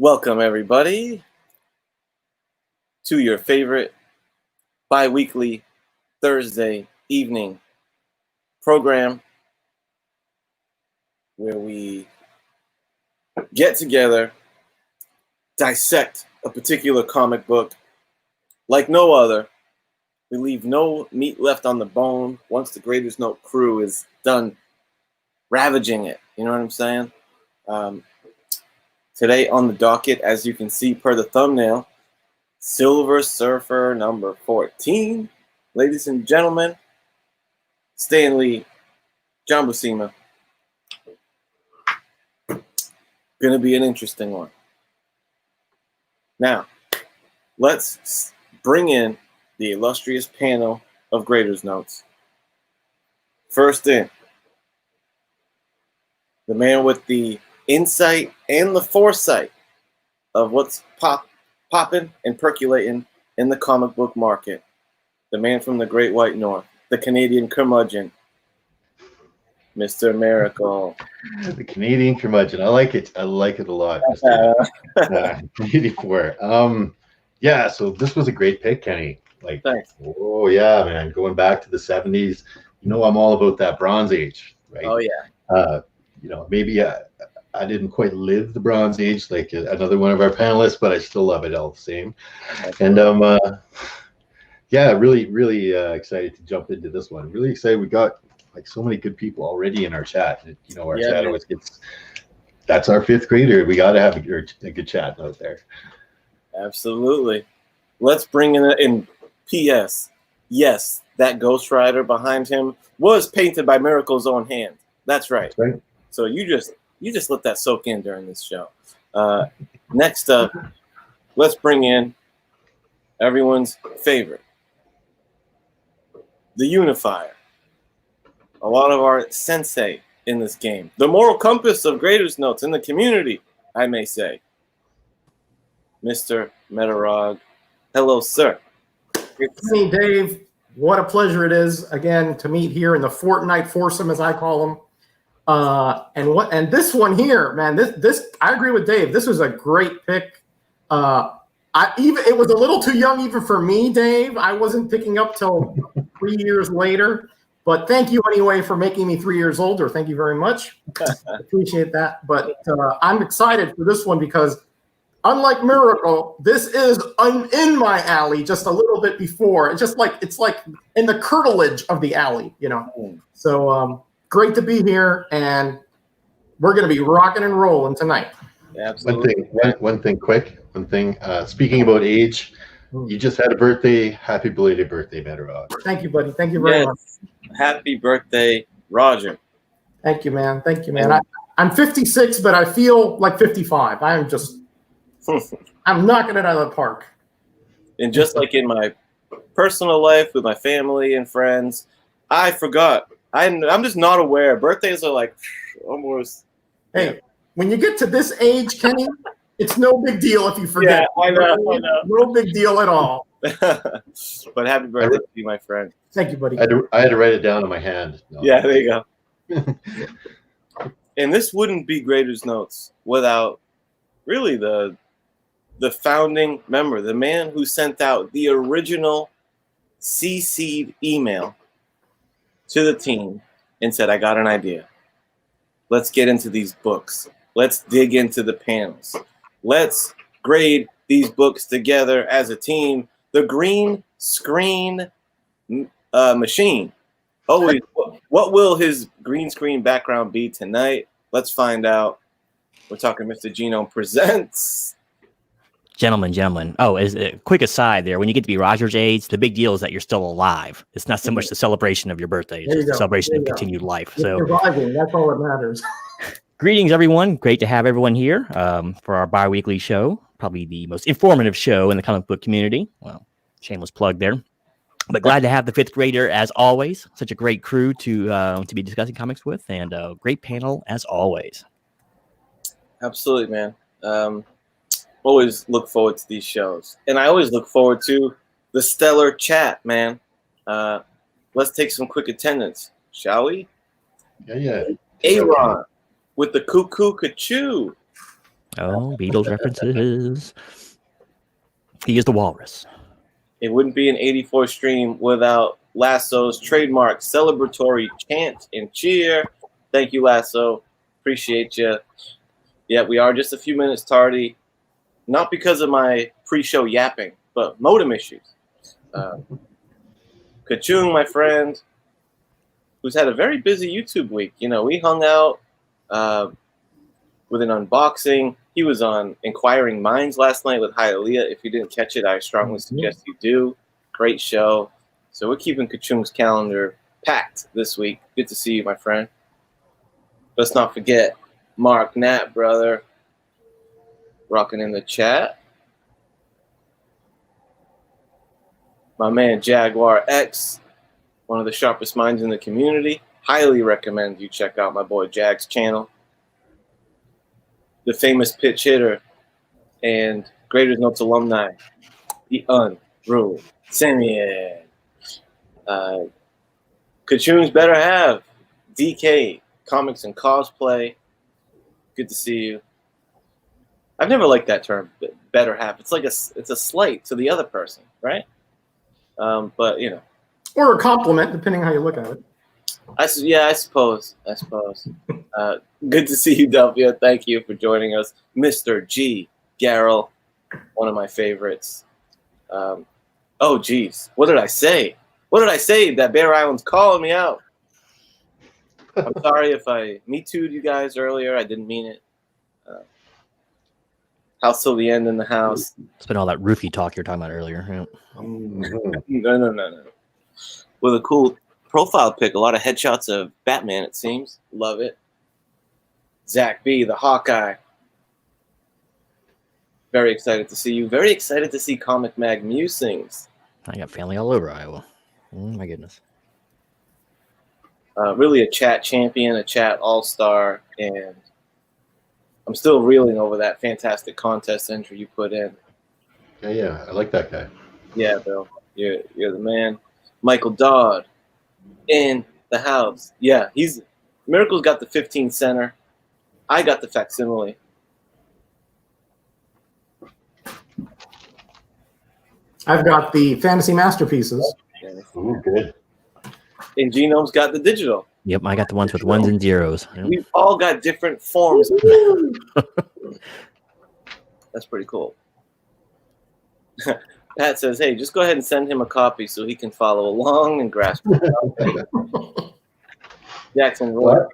Welcome, everybody, to your favorite bi-weekly Thursday evening program where we get together, dissect a particular comic book like no other. We leave no meat left on the bone once the Graders Note crew is done ravaging it. You know what I'm saying? Today on the docket, as you can see per the thumbnail, Silver Surfer number 14. Ladies and gentlemen, Stan Lee, John Buscema. Gonna be an interesting one. Now, let's bring in the illustrious panel of Graders Notes. First in, the man with the insight and the foresight of what's popping and percolating in the comic book market. The man from the Great White North, the Canadian curmudgeon, Mr. Miracle. The Canadian curmudgeon. I like it. I like it a lot. 84. Yeah, so this was a great pick, Kenny. Like, thanks. Oh yeah, man. Going back to the 70s. You know, I'm all about that Bronze Age, right? Oh yeah. Maybe I didn't quite live the Bronze Age like another one of our panelists, but I still love it all the same. And yeah, really excited to jump into this one. Really excited. We got like so many good people already in our chat. You know, our chat always gets. That's our fifth grader. We got to have a good chat out there. Absolutely. Let's bring in P.S. Yes, that Ghost Rider behind him was painted by Miracle's own hand. That's right. That's right. So you just let that soak in during this show. Next up, let's bring in everyone's favorite, the Unifier. A lot of our sensei in this game. The moral compass of Graders Notes in the community, I may say. Mr. Metarog. Hello, sir. It's me, Dave. What a pleasure it is, again, to meet here in the Fortnite foursome, as I call them. And this one here, man, this I agree with Dave. This was a great pick. It was a little too young even for me, Dave. I wasn't picking up till 3 years later. But thank you anyway for making me 3 years older. Thank you very much. Appreciate that. But I'm excited for this one because, unlike Miracle, this is in my alley just a little bit before. It's like in the curtilage of the alley, you know. So great to be here, and we're going to be rocking and rolling tonight. Absolutely. One thing quick. Speaking about age, you just had a birthday. Happy belated birthday, Metarog. Thank you, buddy. Thank you very much. Happy birthday, Roger. Thank you, man. Thank you, man. I'm 56, but I feel like 55. I'm knocking it out of the park. And just like in my personal life with my family and friends, I forgot. I'm just not aware. Birthdays are like almost. Hey, when you get to this age, Kenny, it's no big deal if you forget. Yeah, I know. No big deal at all. But happy birthday to you, my friend. Thank you, buddy. I had to write it down on my hand. No. Yeah, there you go. And this wouldn't be Graders Notes without really the founding member, the man who sent out the original CC'd email to the team and said, I got an idea. Let's get into these books. Let's dig into the panels. Let's grade these books together as a team. The green screen machine. Always, what will his green screen background be tonight? Let's find out. We're talking Mr. Genome Presents. Gentlemen. Oh, as a quick aside there, when you get to be Roger's age, the big deal is that you're still alive. It's not so much the celebration of your birthday. It's just the celebration of continued life. You're surviving. That's all that matters. Greetings, everyone. Great to have everyone here for our bi-weekly show. Probably the most informative show in the comic book community. Well, shameless plug there. But glad to have the fifth grader as always. Such a great crew to be discussing comics with, and a great panel as always. Absolutely, man. Always look forward to these shows. And I always look forward to the stellar chat, man. Let's take some quick attendance, shall we? Yeah. Aaron with the cuckoo-cachoo. Oh, Beatles references. He is the walrus. It wouldn't be an 84 stream without Lasso's trademark celebratory chant and cheer. Thank you, Lasso. Appreciate you. Yeah, we are just a few minutes tardy. Not because of my pre-show yapping, but modem issues. Kachung, my friend, who's had a very busy YouTube week. You know, we hung out with an unboxing. He was on Inquiring Minds last night with Hialeah. If you didn't catch it, I strongly suggest you do. Great show. So we're keeping Kachung's calendar packed this week. Good to see you, my friend. Let's not forget Mark Knapp, brother, rocking in the chat. My man Jaguar X, one of the sharpest minds in the community. Highly recommend you check out my boy Jag's channel. The famous pitch hitter and Graders Notes alumni, the unruly Simeon. Kachung's better have DK Comics and Cosplay. Good to see you. I've never liked that term, better half. It's like it's a slight to the other person, right? But you know, Or a compliment, depending how you look at it. I suppose. Good to see you, Delphia. Thank you for joining us, Mr. G. Garrel, one of my favorites. Oh, geez, what did I say? What did I say? That Bear Island's calling me out. I'm sorry if I Me Too'd you guys earlier. I didn't mean it. House till the end in the house. It's been all that roofie talk you were talking about earlier. Yeah. No. With a cool profile pic, a lot of headshots of Batman, it seems. Love it. Zach B, the Hawkeye. Very excited to see you. Very excited to see Comic Mag Musings. I got family all over Iowa. Oh, my goodness. Really a chat champion, a chat all-star, and I'm still reeling over that fantastic contest entry you put in. Yeah, I like that guy. Yeah, Bill, you're the man. Michael Dodd in the house. Yeah, Miracle's got the 15 center. I got the facsimile. I've got the fantasy masterpieces. Ooh, good. And Genome's got the digital. Yep, I got the ones with ones and zeros. Yep. We've all got different forms. That's pretty cool. Pat says, hey, just go ahead and send him a copy so he can follow along and grasp it. Jackson, what?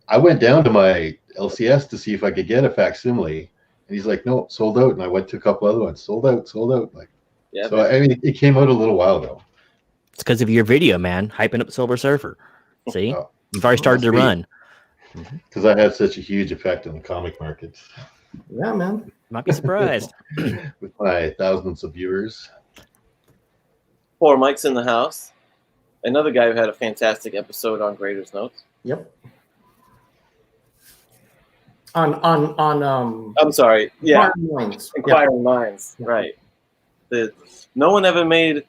I went down to my LCS to see if I could get a facsimile, and he's like, no, sold out. And I went to a couple other ones, sold out. Like, yeah. So I mean, it came out a little while ago. It's because of your video, man, hyping up Silver Surfer. See, you've already started to run. Because I had such a huge effect on the comic market. Yeah, man. Might be surprised. With my thousands of viewers. Poor Mike's in the house. Another guy who had a fantastic episode on Graders Notes. Yep. On I'm sorry. Yeah. Inquiring Minds. Right. No one ever made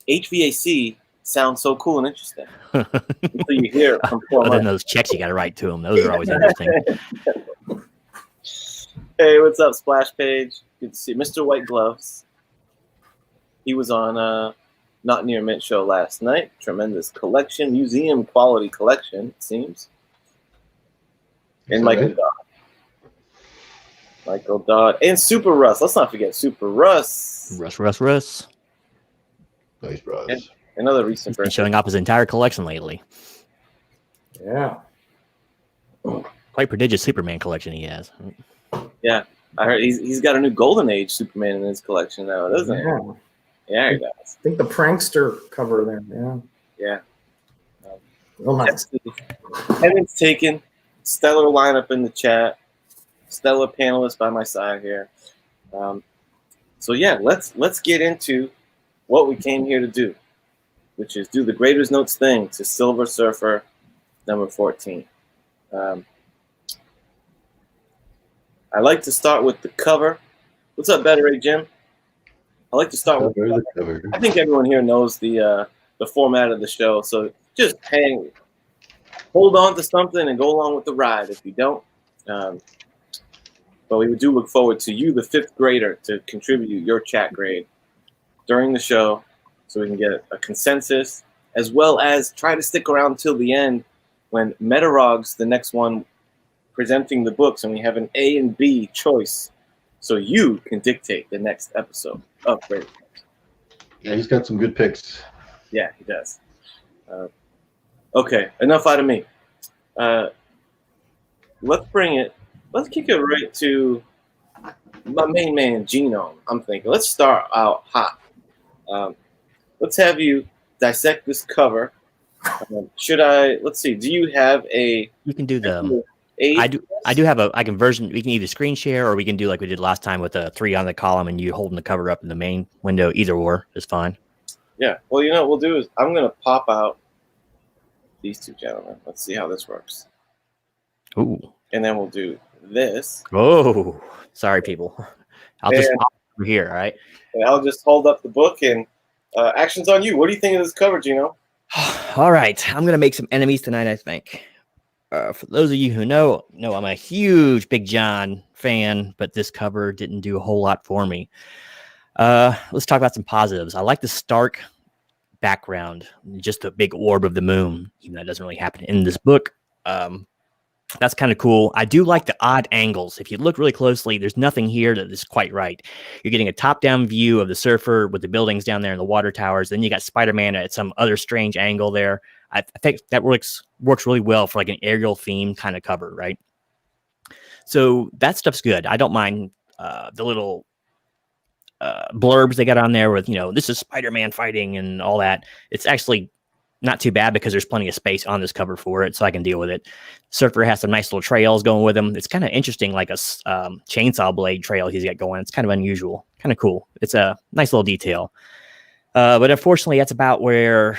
HVAC sound so cool and interesting. Until you hear it from poor Other than those checks you got to write to them. Those are always interesting. Hey, what's up, Splash Page? Good to see you. Mr. White Gloves. He was on Not Near Mint show last night. Tremendous collection, museum quality collection, it seems. And Michael Dodd. Michael Dodd. And Super Russ. Let's not forget Super Russ. Russ. Nice, bros. And another recent person. Been showing off his entire collection lately. Yeah. Quite prodigious Superman collection he has. Yeah. I heard he's got a new Golden Age Superman in his collection now, doesn't he? Yeah, he does. I think the prankster cover there. Yeah. Real nice. Heaven's taken. Stellar lineup in the chat. Stellar panelists by my side here. So yeah, let's get into what we came here to do, which is do the Graders Notes thing to Silver Surfer number 14. I like to start with the cover. What's up, Better A Jim? I like to start with the cover. I think everyone here knows the format of the show, so just hold on to something and go along with the ride if you don't. But we do look forward to you, the fifth grader, to contribute your chat grade during the show so we can get a consensus, as well as try to stick around till the end when Metarog's the next one presenting the books, and we have an A and B choice, so you can dictate the next episode of Graders. Yeah, he's got some good picks. Yeah, he does. Okay, enough out of me. Let's kick it right to my main man, Genome. I'm thinking, let's start out hot. Let's have you dissect this cover. Let's see, do you have a... You can do the... I do have I can version. We can either screen share or we can do like we did last time with a 3 on the column and you holding the cover up in the main window. Either or is fine. Yeah. Well, what we'll do is I'm going to pop out these two gentlemen. Let's see how this works. Ooh. And then we'll do this. Oh, sorry, people. I'll just pop over here, all right? And I'll just hold up the book and action's on you. What do you think of this cover, Gino? All right. I'm going to make some enemies tonight, I think. For those of you who know I'm a huge Big John fan, but this cover didn't do a whole lot for me. Let's talk about some positives. I like the stark background, just the big orb of the moon, even though that doesn't really happen in this book. That's kind of cool. I do like the odd angles. If you look really closely, there's nothing here that is quite right. You're getting a top-down view of the surfer with the buildings down there and the water towers. Then you got Spider-Man at some other strange angle there. I think that works really well for like an aerial theme kind of cover, right? So that stuff's good. I don't mind the little blurbs they got on there with, this is Spider-Man fighting and all that. It's actually not too bad because there's plenty of space on this cover for it, so I can deal with it. Surfer has some nice little trails going with him. It's kind of interesting, like a chainsaw blade trail he's got going. It's kind of unusual, kind of cool. It's a nice little detail. But unfortunately, that's about where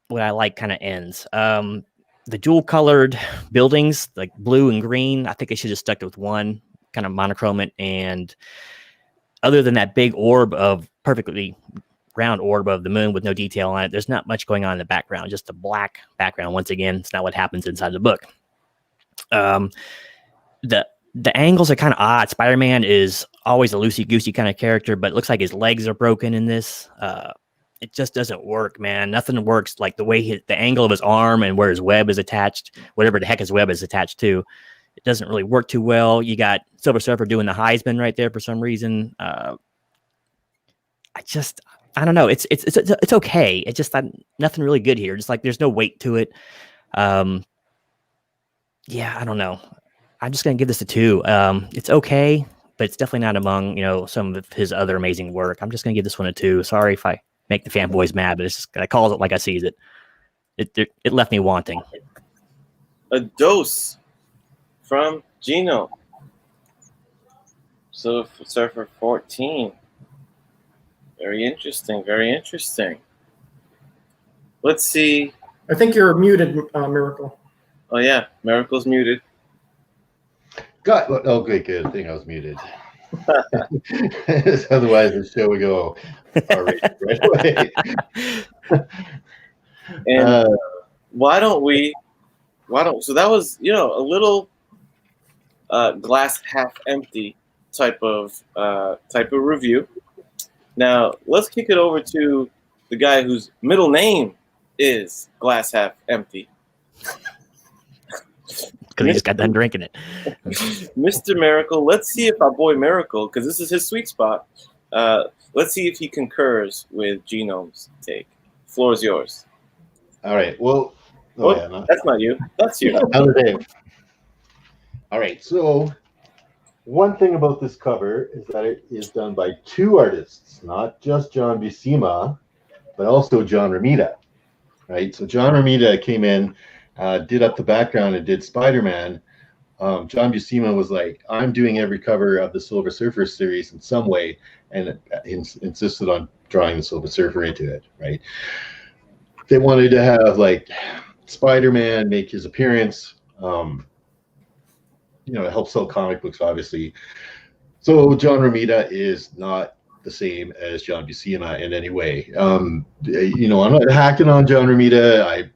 what I like kind of ends. The dual colored buildings, like blue and green, I think they should have stuck with one kind of monochrome. And other than that big perfectly round orb of the moon with no detail on it, there's not much going on in the background, just a black background. Once again, it's not what happens inside the book. The angles are kind of odd. Spider-Man is always a loosey-goosey kind of character, but it looks like his legs are broken in this. It just doesn't work, man. Nothing works like the way the angle of his arm and where his web is attached, whatever the heck his web is attached to. It doesn't really work too well. You got Silver Surfer doing the Heisman right there for some reason. I don't know. It's okay. It's just nothing really good here. Just like there's no weight to it. Yeah, I don't know. I'm just gonna give this a 2. It's okay, but it's definitely not among some of his other amazing work. I'm just gonna give this one a 2. Sorry if I make the fanboys mad, but it's just I call it like I sees it. It left me wanting. A dose from Gino. So Surfer 14. Very interesting. Very interesting. Let's see. I think you're muted, Miracle. Oh yeah, Miracle's muted. Oh, good. I think I was muted. Otherwise, the show would go R-rated right away. And so that was a little glass half empty type of review. Now let's kick it over to the guy whose middle name is glass half empty. Because he just got done drinking it. Mr. Miracle, let's see if our boy Miracle, because this is his sweet spot, let's see if he concurs with Genome's take. Floor is yours. All right. Well, that's not you. That's you. All right. So one thing about this cover is that it is done by 2 artists, not just John Buscema, but also John Romita. Right. So John Romita came in, did up the background and did Spider-Man. John Buscema was like, I'm doing every cover of the Silver Surfer series in some way, and insisted on drawing the Silver Surfer into it, right? They wanted to have like Spider-Man make his appearance, to help sell comic books, obviously. So John Romita is not the same as John Buscema in any way. I'm not hacking on John Romita. I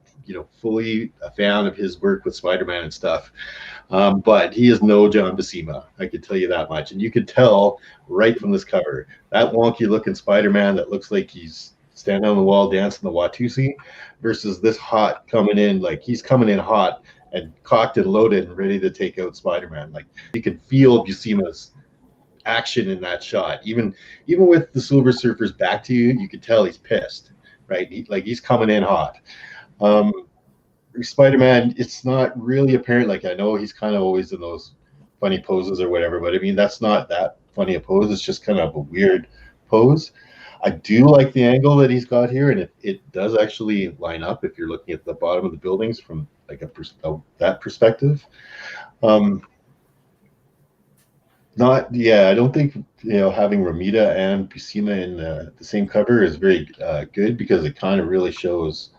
fully a fan of his work with Spider-Man and stuff. But he is no John Buscema, I can tell you that much. And you could tell right from this cover, that wonky looking Spider-Man that looks like he's standing on the wall dancing the Watusi versus this hot coming in, like he's coming in hot and cocked and loaded and ready to take out Spider-Man. Like you can feel Buscema's action in that shot. Even with the Silver Surfer's back to you, you could tell he's pissed, right? He's coming in hot. Spider-Man, it's not really apparent. Like I know he's kind of always in those funny poses or whatever, but I mean that's not that funny a pose. It's just kind of a weird pose. I do like the angle that he's got here, and it does actually line up if you're looking at the bottom of the buildings from like that perspective. I don't think having Romita and Buscema in the same cover is very good, because it kind of really shows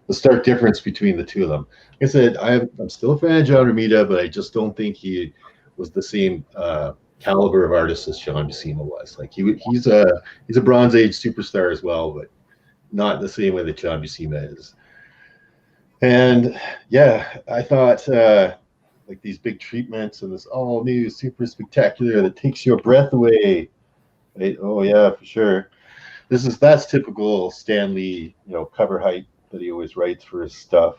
the stark difference between the two of them. Like I said, I'm still a fan of John Romita, but I just don't think he was the same caliber of artist as John Buscema was. Like he's a Bronze Age superstar as well, but not the same way that John Buscema is. And yeah, I thought like these big treatments and this all new super spectacular that takes your breath away. Right? Oh yeah, for sure. That's typical Stan Lee, cover hype that he always writes for his stuff.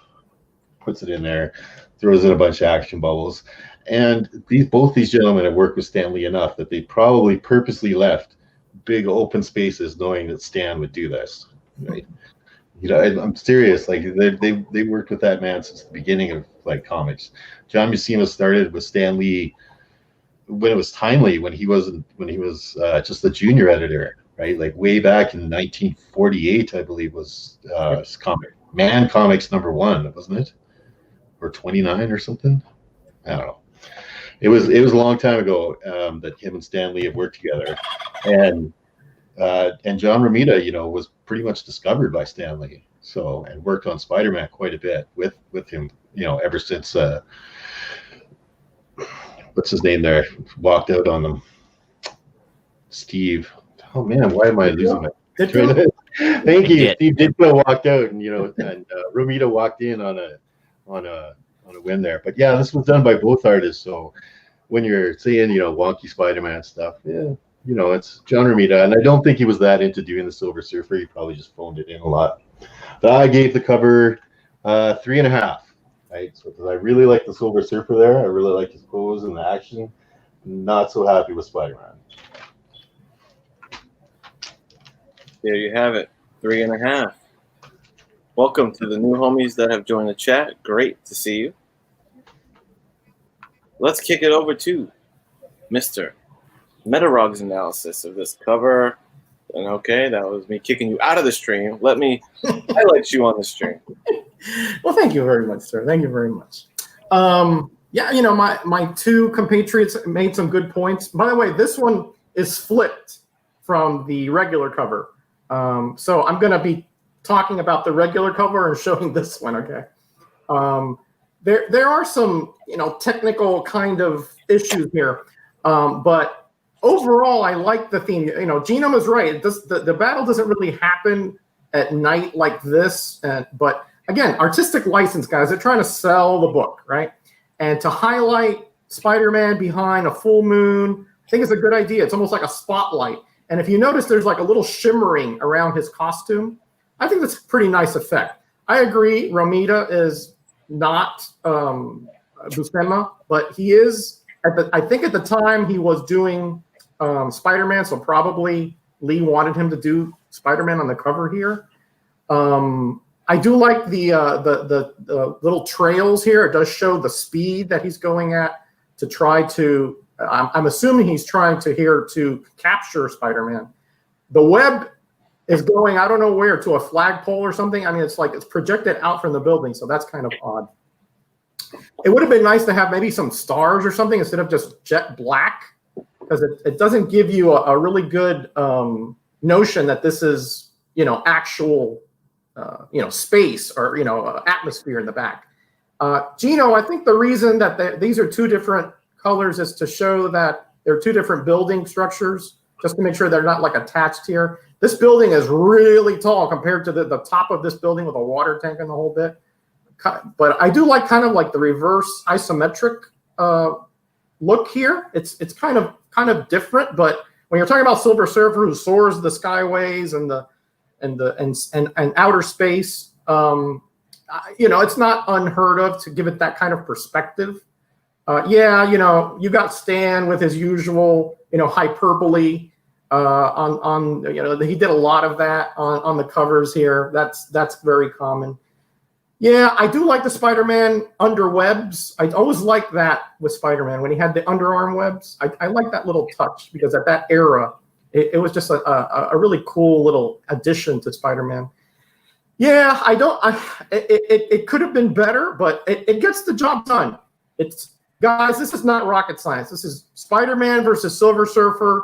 Puts it in there, throws in a bunch of action bubbles. And both these gentlemen have worked with Stan Lee enough that they probably purposely left big open spaces knowing that Stan would do this. Right? I'm serious. Like they worked with that man since the beginning of like comics. John Buscema started with Stan Lee when it was timely, when he was just the junior editor, right? Like way back in 1948, I believe was Man Comics #1, wasn't it? Or 29 or something? I don't know. It was a long time ago that him and Stan Lee have worked together, and John Romita, was pretty much discovered by Stan Lee, and worked on Spider-Man quite a bit with him, ever since what's his name there walked out on them. Steve. Oh man, why am I losing my? Thank you. Steve Ditko walked out, and Romita walked in on a win there. But yeah, this was done by both artists. So when you're saying wonky Spider-Man stuff, yeah, it's John Romita, and I don't think he was that into doing the Silver Surfer. He probably just phoned it in a lot. But I gave the cover 3.5. Right, so because I really like the Silver Surfer there, I really like his pose and the action. Not so happy with Spider-Man. There you have it, 3.5. Welcome to the new homies that have joined the chat. Great to see you. Let's kick it over to Mr. Metarog's analysis of this cover. And okay, that was me kicking you out of the stream. Let me highlight you on the stream. Well, thank you very much, sir. Thank you very much. My two compatriots made some good points. By the way, this one is flipped from the regular cover. So I'm going to be talking about the regular cover and showing this one, okay? There are some, technical kind of issues here. But overall, I like the theme. Genome is right. The battle doesn't really happen at night like this, but again, artistic license, guys. They're trying to sell the book, right? And to highlight Spider-Man behind a full moon, I think it's a good idea. It's almost like a spotlight. And if you notice, there's like a little shimmering around his costume. I think that's a pretty nice effect. I agree, Romita is not Buscema, but he is. I think at the time he was doing Spider-Man, so probably Lee wanted him to do Spider-Man on the cover here. I do like the little trails here. It does show the speed that he's going at to try to. I'm assuming he's trying to capture Spider-Man. The web is going, I don't know where, to a flagpole or something. I mean, it's projected out from the building, so that's kind of odd. It would have been nice to have maybe some stars or something instead of just jet black, because it doesn't give you a really good notion that this is, actual, space or, atmosphere in the back. Gino, I think the reason that these are two different colors is to show that there are two different building structures, just to make sure they're not like attached here. This building is really tall compared to the top of this building with a water tank and the whole bit. but I do like kind of like the reverse isometric look here. It's kind of different, but when you're talking about Silver Surfer who soars the skyways and outer space, it's not unheard of to give it that kind of perspective. You got Stan with his usual, hyperbole on he did a lot of that on the covers here. That's very common. Yeah, I do like the Spider-Man underwebs. I always liked that with Spider-Man when he had the underarm webs. I like that little touch because at that era, it was just a really cool little addition to Spider-Man. Yeah, it could have been better, but it gets the job done. Guys, this is not rocket science. This is Spider-Man versus Silver Surfer.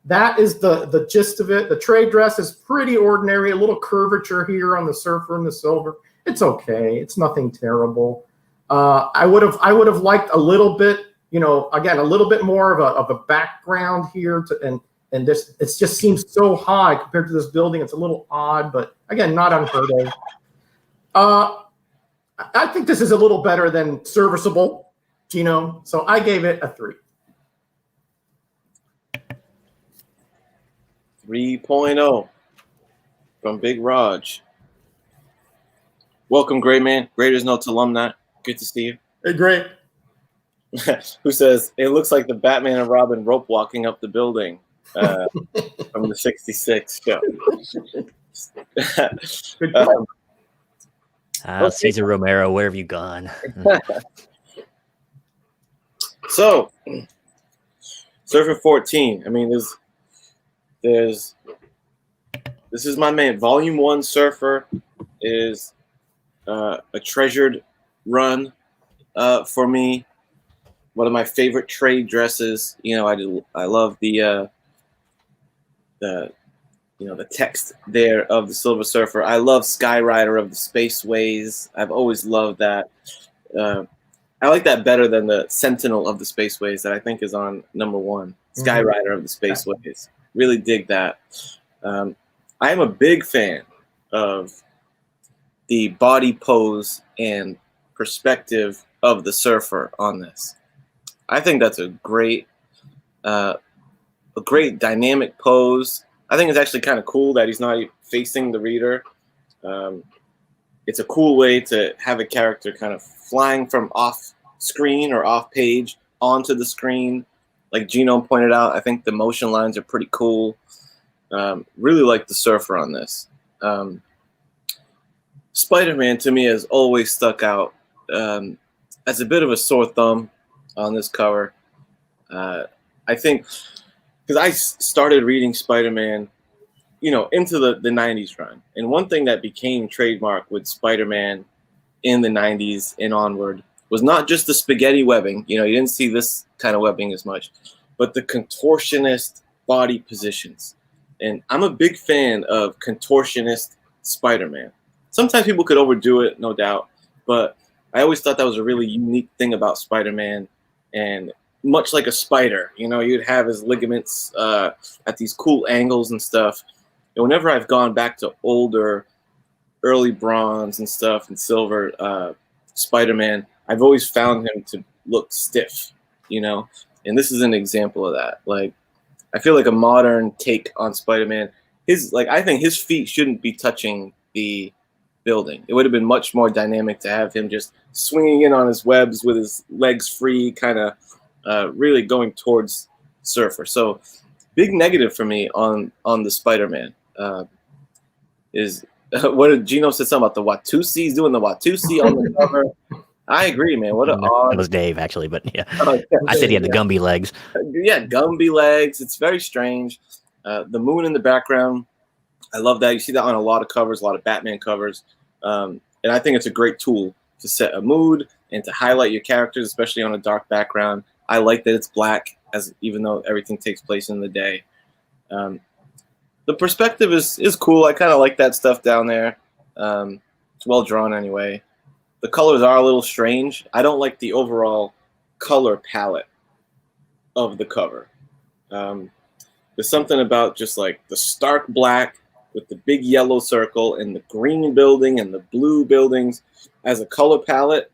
That is the gist of it. The trade dress is pretty ordinary, a little curvature here on the Surfer and the Silver. It's okay. It's nothing terrible. I would have liked a little bit, again, a little bit more of a background here and this, it just seems so high compared to this building. It's a little odd, but again, not unheard of. I think this is a little better than serviceable, Gino. So I gave it a 3. 3.0 from Big Raj. Welcome, Great Man. Graders Notes alumni. Good to see you. Hey, great. Who says, it looks like the Batman and Robin rope walking up the building from the 66 show. Cesar Romero, where have you gone? So, Surfer 14. I mean, this is my man. Volume 1 Surfer is a treasured run for me. One of my favorite trade dresses. I love the text there of the Silver Surfer. I love Skyrider of the Spaceways. I've always loved that. I like that better than the Sentinel of the Spaceways that I think is on number 1. Skyrider of the Spaceways. Really dig that. I am a big fan of the body pose and perspective of the Surfer on this. I think that's a great dynamic pose. I think it's actually kind of cool that he's not facing the reader. It's a cool way to have a character kind of flying from off screen or off page onto the screen. Like Gino pointed out, I think the motion lines are pretty cool. Really like the Surfer on this. Spider-Man to me has always stuck out as a bit of a sore thumb on this cover. I think because I started reading Spider-Man, into the 90s run. And one thing that became trademark with Spider-Man in the 90s and onward was not just the spaghetti webbing. You didn't see this kind of webbing as much, but the contortionist body positions. And I'm a big fan of contortionist Spider-Man. Sometimes people could overdo it, no doubt, but I always thought that was a really unique thing about Spider-Man. And much like a spider, you'd have his ligaments at these cool angles and stuff. And whenever I've gone back to older, early bronze and stuff and silver Spider-Man, I've always found him to look stiff, and this is an example of that. Like, I feel like a modern take on Spider-Man, I think his feet shouldn't be touching the building. It would have been much more dynamic to have him just swinging in on his webs with his legs free, kind of really going towards Surfer. So big negative for me on the Spider-Man is what did Gino said something about the Watusi? He's doing the Watusi on the cover. I agree, man. What an odd. That was Dave, actually, but yeah. I said he had the Gumby legs. Yeah, Gumby legs. It's very strange. The moon in the background. I love that. You see that on a lot of covers, a lot of Batman covers. And I think it's a great tool to set a mood and to highlight your characters, especially on a dark background. I like that it's black, even though everything takes place in the day. The perspective is cool. I kind of like that stuff down there. It's well drawn anyway. The colors are a little strange. I don't like the overall color palette of the cover. There's something about just like the stark black with the big yellow circle and the green building and the blue buildings. as a color palette,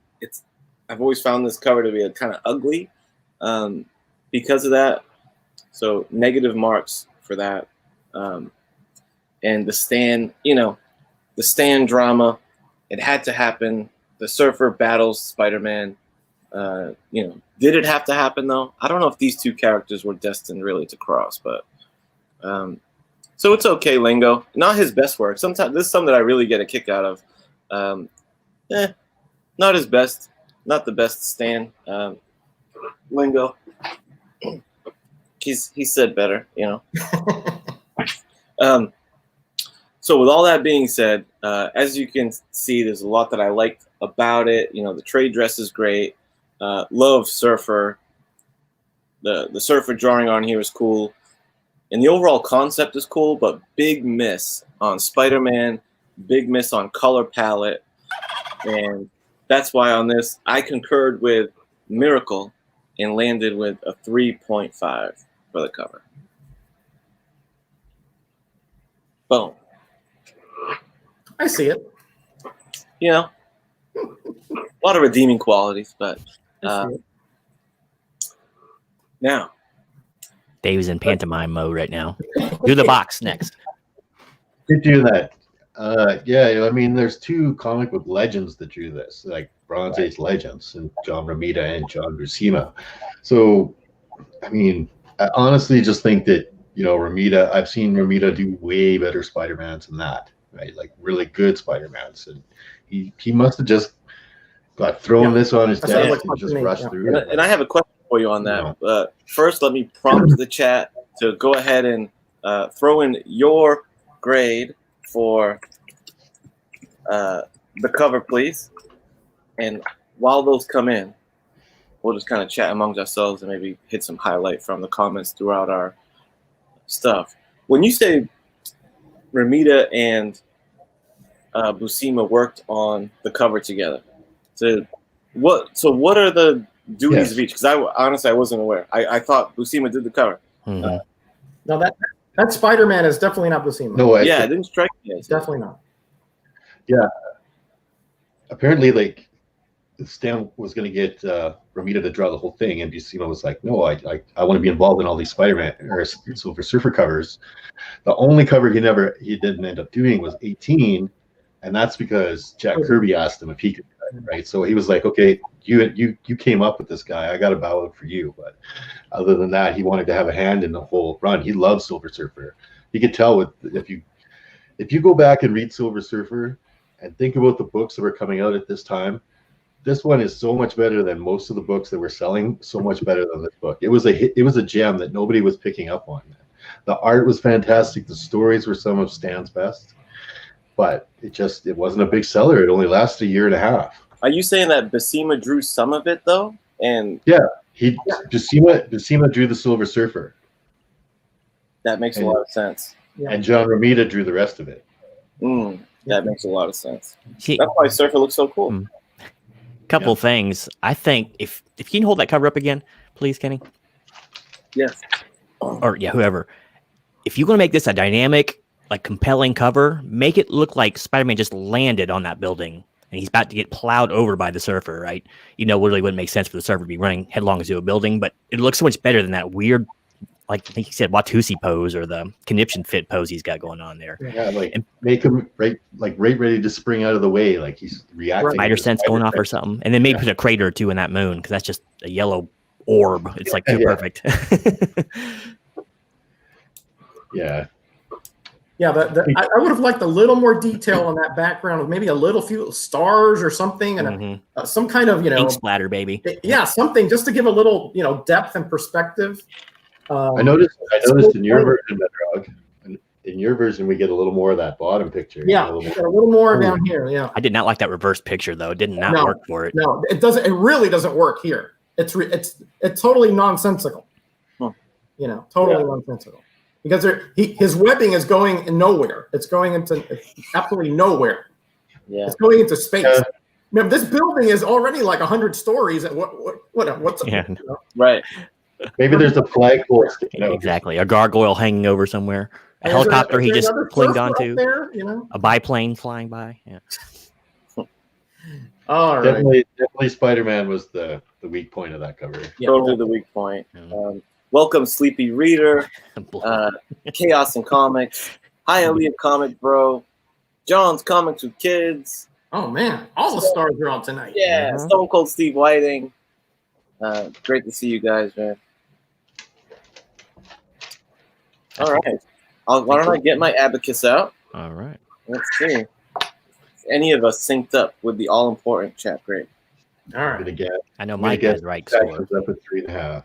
I've always found this cover to be kind of ugly because of that. So negative marks for that. And the Stan, the Stan drama, it had to happen. The Surfer battles Spider-Man. Did it have to happen though? I don't know if these two characters were destined really to cross, but so it's okay, Lingo. Not his best work. Sometimes this is something that I really get a kick out of. Not his best, not the best Stan. Lingo. He said better, So with all that being said, as you can see, there's a lot that I liked about it. The trade dress is great. Love Surfer. The Surfer drawing on here is cool. And the overall concept is cool, but big miss on Spider-Man, big miss on color palette. And that's why on this, I concurred with Miracle and landed with a 3.5 for the cover. Boom. I see it. A lot of redeeming qualities, but now. Dave's in pantomime mode right now. Do the box next. Could do that. There's two comic book legends that drew this, like Bronze Age legends, and John Romita and John Buscema. So, I honestly just think that, Romita, I've seen Romita do way better Spider-Mans than that, right? Like really good Spider-Mans. And he must have just got thrown this on his desk and just rushed through it. And I have a question for you on that. First, let me prompt the chat to go ahead and throw in your grade for the cover, please. And while those come in, we'll just kind of chat amongst ourselves and maybe hit some highlight from the comments throughout our stuff. When you say Romita and Buscema worked on the cover together, so what are the duties of each? Because I wasn't aware. I thought Buscema did the cover. Mm-hmm. No, that Spider-Man is definitely not Buscema. No, it didn't strike me as definitely not. Yeah, apparently, Stan was going to get Romita to draw the whole thing, and Buscema was like, "No, I want to be involved in all these Spider-Man or Silver Surfer covers." The only cover he didn't end up doing was 18, and that's because Jack Kirby asked him if he could, right? So he was like, "Okay, you came up with this guy. I got to bow out for you." But other than that, he wanted to have a hand in the whole run. He loves Silver Surfer. You could tell if you go back and read Silver Surfer and think about the books that were coming out at this time. This one is so much better than most of the books that were selling. So much better than this book. It was a gem that nobody was picking up on. The art was fantastic. The stories were some of Stan's best, but it wasn't a big seller. It only lasted a year and a half. Are you saying that Buscema drew some of it though? And Buscema drew the Silver Surfer. That makes a lot of sense. Yeah. And John Romita drew the rest of it. That makes a lot of sense. That's why Surfer looks so cool. Couple things. I think if you can hold that cover up again, please, Kenny. Yes. Or whoever. If you're going to make this a dynamic, like compelling cover, make it look like Spider-Man just landed on that building and he's about to get plowed over by the Surfer, right? Really wouldn't make sense for the Surfer to be running headlong into a building, but it looks so much better than that weird, like I think he said, Watusi pose or the conniption fit pose he's got going on there. Yeah, make him right ready to spring out of the way, like he's reacting. Spider sense going off or something, and then maybe put a crater or two in that moon because that's just a yellow orb. It's like too perfect. Yeah. I would have liked a little more detail on that background, with maybe a few stars or something, and some kind of ink splatter, baby. Yeah, something just to give a little depth and perspective. I noticed in your version, Bedrock, in your version, we get a little more of that bottom picture. Yeah, a little more down here. Yeah, I did not like that reverse picture though. It did not work for it. No, it doesn't. It really doesn't work here. It's totally nonsensical. Totally nonsensical. Because his webbing is going nowhere. It's going into absolutely nowhere. Yeah, it's going into space. Remember, this building is already like 100 stories. And what's right? Maybe there's a flagpole sticking out. Exactly, a gargoyle hanging over somewhere. A helicopter he just clinged onto. There, a biplane flying by. Yeah. All right. Definitely Spider-Man was the weak point of that cover. Totally the weak point. Welcome, Sleepy Reader, Chaos and Comics, Hi Elliot Comic Bro, John's Comics with Kids. Oh man, all the stars are out tonight. Yeah, Stone Cold Steve Whiting. Great to see you guys, man. All right. Why don't I get my abacus out? All right. Let's see. If any of us synced up with the all-important chat grade. All right. I know Mike has right score. Up at 3.5.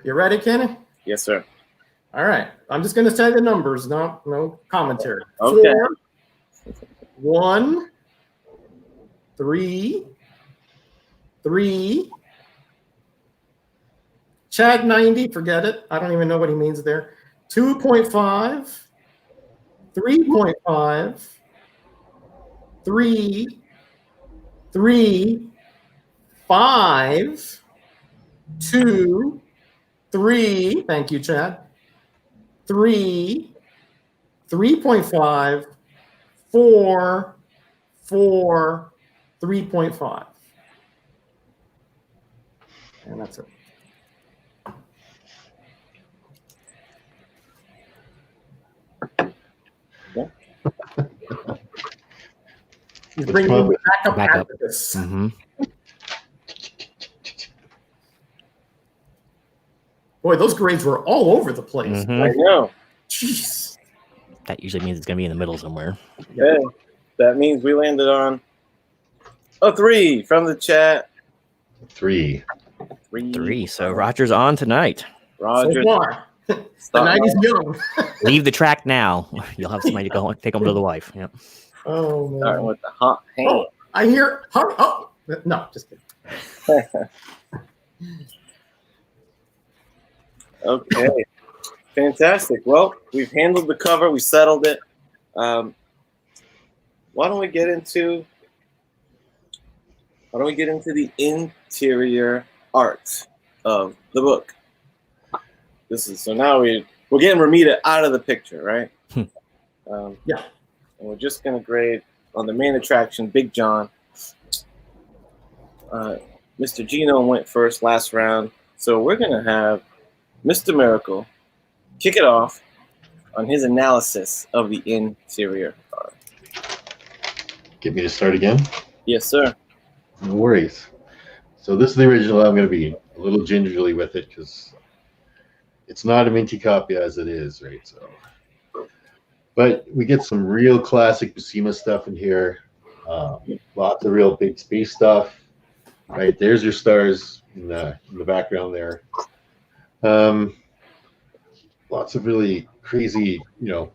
You ready, Kenny? Yes, sir. All right. I'm just going to say the numbers, no commentary. Okay. 4, 1, 3, 3. Chad 90, forget it. I don't even know what he means there. 2.5, 3.5, 3, 3, 5, 2, 3. Thank you, Chad. 3, 3.5, 4, 4, 3.5. And that's it. He's bringing me backup. Mm-hmm. Boy, those grades were all over the place. Mm-hmm. I know. Jeez. That usually means it's going to be in the middle somewhere. Hey, that means we landed on a 3 from the chat. 3. 3. So Roger's on tonight. Roger. So far. The night is young. Leave the track now. You'll have somebody to go take home to the wife. Yep. Oh, man. Starting with the hot hand. Oh, I hear. Oh, no, just kidding. Okay. Fantastic. Well, we've handled the cover. We settled it. Why don't we get into the interior art of the book? So now we're getting Ramita out of the picture, right? Yeah. And we're just gonna grade on the main attraction, Big John. Mr. Gino went first last round, so we're gonna have Mr. Miracle kick it off on his analysis of the interior art. Get me to start again? Yes, sir. No worries. So this is the original. I'm going to be a little gingerly with it because it's not a minty copy as it is, right? So, but we get some real classic Buscema stuff in here. Lots of real big space stuff. Right, there's your stars in the background there. Lots of really crazy,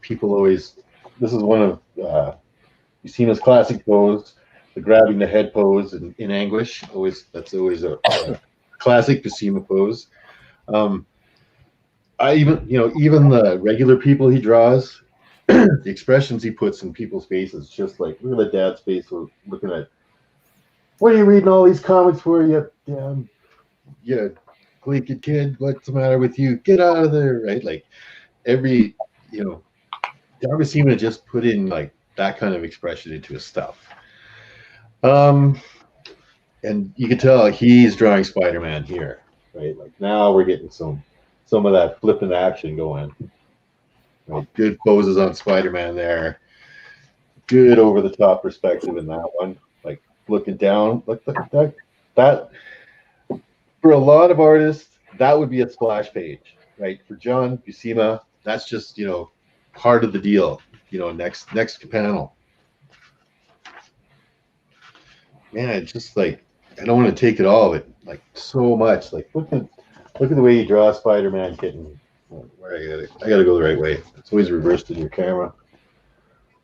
people always. This is one of Buscema's classic pose, the grabbing the head pose in anguish. That's always a classic Buscema pose. Even the regular people he draws, the expressions he puts in people's faces, just like look at the dad's face looking at. What are you reading all these comics for? You gleeked kid. What's the matter with you? Get out of there! Right, like every Don Buscema just put in like that kind of expression into his stuff. And you can tell he's drawing Spider-Man here, right? Like now we're getting some of that flippant action going. Right? Good poses on Spider-Man there. Good over the top perspective in that one. Like looking down, like that. For a lot of artists, that would be a splash page, right? For John Buscema, that's just part of the deal. Next panel. Man, it's just like I don't want to take it all, but like so much. Like look at the way you draw Spider-Man kitten. Where I gotta go the right way. It's always reversed in your camera.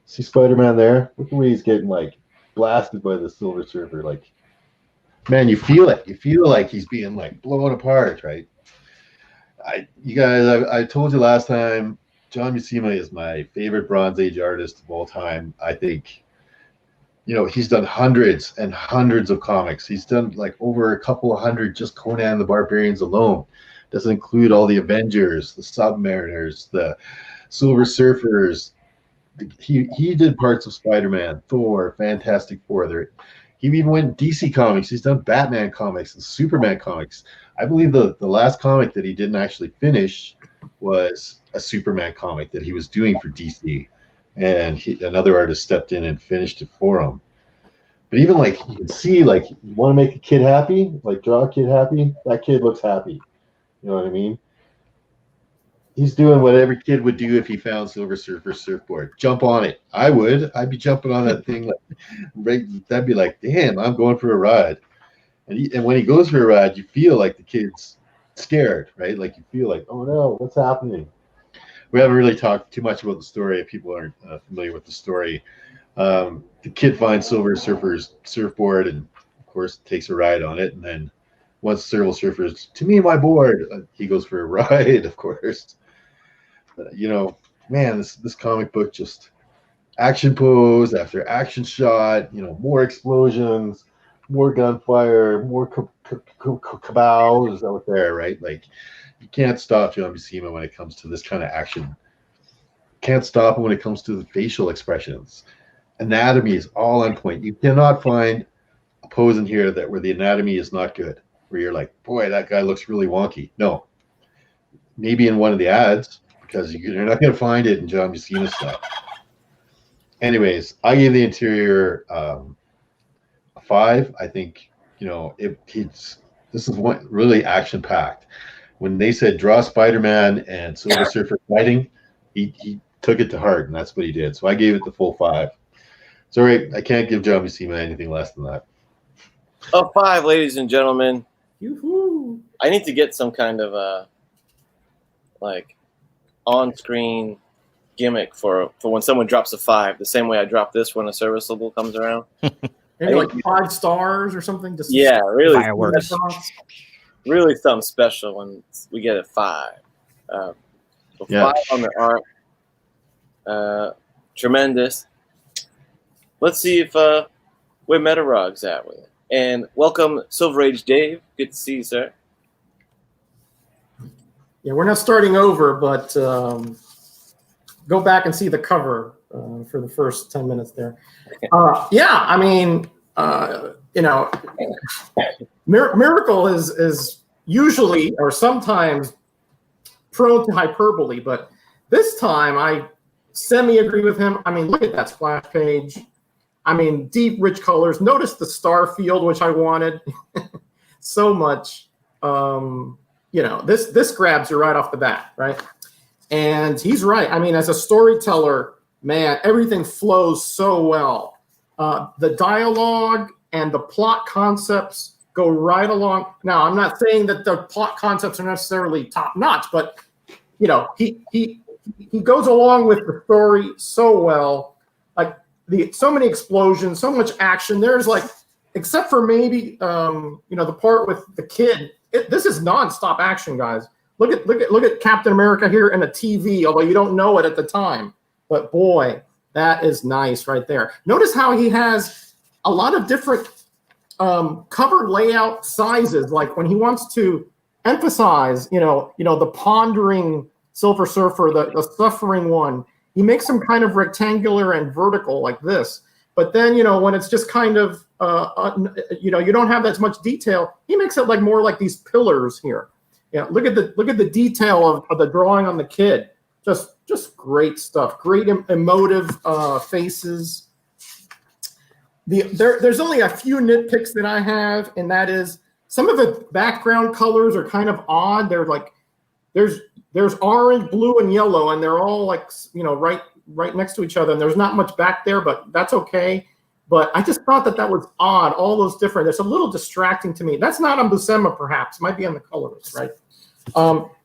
See Spider-Man there? Look at the way he's getting like blasted by the Silver Surfer. Like, man, you feel it. You feel like he's being like blown apart, right? You guys, I told you last time, John Buscema is my favorite Bronze Age artist of all time. I think, he's done hundreds and hundreds of comics. He's done like over a couple of hundred just Conan the Barbarians alone. Doesn't include all the Avengers, the Submariners, the Silver Surfers, he did parts of Spider-Man, Thor, Fantastic Four. He even went DC Comics. He's done Batman comics and Superman comics. I believe the last comic that he didn't actually finish was a Superman comic that he was doing for DC, and another artist stepped in and finished it for him. But even like you can see, like you want to make a kid happy, like draw a kid happy. That kid looks happy. You know what I mean? He's doing what every kid would do if he found Silver Surfer surfboard. Jump on it. I would. I'd be jumping on that thing. That'd be like, damn, I'm going for a ride. And when he goes for a ride, you feel like the kid's scared, right? Like you feel like, oh no, what's happening? We haven't really talked too much about the story. If people aren't familiar with the story, the kid finds Silver Surfer's surfboard and, of course, takes a ride on it. And then once Silver Surfer's, to me, my board, he goes for a ride, of course. You know, man, this comic book just action pose after action shot, you know, more explosions, more gunfire, more kabows out there, right? Like, you can't stop John Buscema when it comes to this kind of action. Can't stop him when it comes to the facial expressions. Anatomy is all on point. You cannot find a pose in here where the anatomy is not good, where you're like, boy, that guy looks really wonky. No. Maybe in one of the ads, because you're not going to find it in John Buscema stuff. Anyways, I gave the interior a 5. I think, you know, this is one really action packed. When they said draw Spider-Man and Silver Surfer fighting, he took it to heart, and that's what he did. So I gave it the full 5. Sorry, I can't give John Buscema anything less than that. A 5, ladies and gentlemen. Yoo-hoo. I need to get some kind of like on-screen gimmick for when someone drops a 5, the same way I drop this when a serviceable comes around. Maybe like 5 stars or something. Just yeah, really. Fireworks. Really something special when we get a 5. So Yeah. 5 on the art. Tremendous. Let's see if where Metarog's at with it. And welcome, Silver Age Dave. Good to see you, sir. Yeah, we're not starting over, but go back and see the cover for the first 10 minutes there. Yeah, I mean, you know, Miracle is usually or sometimes prone to hyperbole, but this time I semi-agree with him. I mean, look at that splash page. I mean, deep, rich colors. Notice the star field, which I wanted so much. You know, this grabs you right off the bat, right? And he's right. I mean, as a storyteller, man, everything flows so well. The dialogue and the plot concepts go right along. Now, I'm not saying that the plot concepts are necessarily top notch, but you know, he goes along with the story so well. Like so many explosions, so much action. There's like, except for maybe you know, the part with the kid. This is nonstop action, guys. Look at Captain America here in a TV, although you don't know it at the time. But boy, that is nice right there. Notice how he has a lot of different cover layout sizes. Like when he wants to emphasize, you know, the pondering Silver Surfer, the suffering one, he makes them kind of rectangular and vertical like this. But then, you know, when it's just kind of, you know, you don't have that much detail, he makes it like more like these pillars here. Yeah, look at the detail of the drawing on the kid. Just great stuff. Great emotive faces. There's only a few nitpicks that I have, and that is some of the background colors are kind of odd. They're like there's orange, blue, and yellow, and they're all like, you know, right next to each other, and there's not much back there, but that's okay. But I just thought that was odd. All those different. It's a little distracting to me. That's not on Buscema, perhaps. It might be on the colorist, right?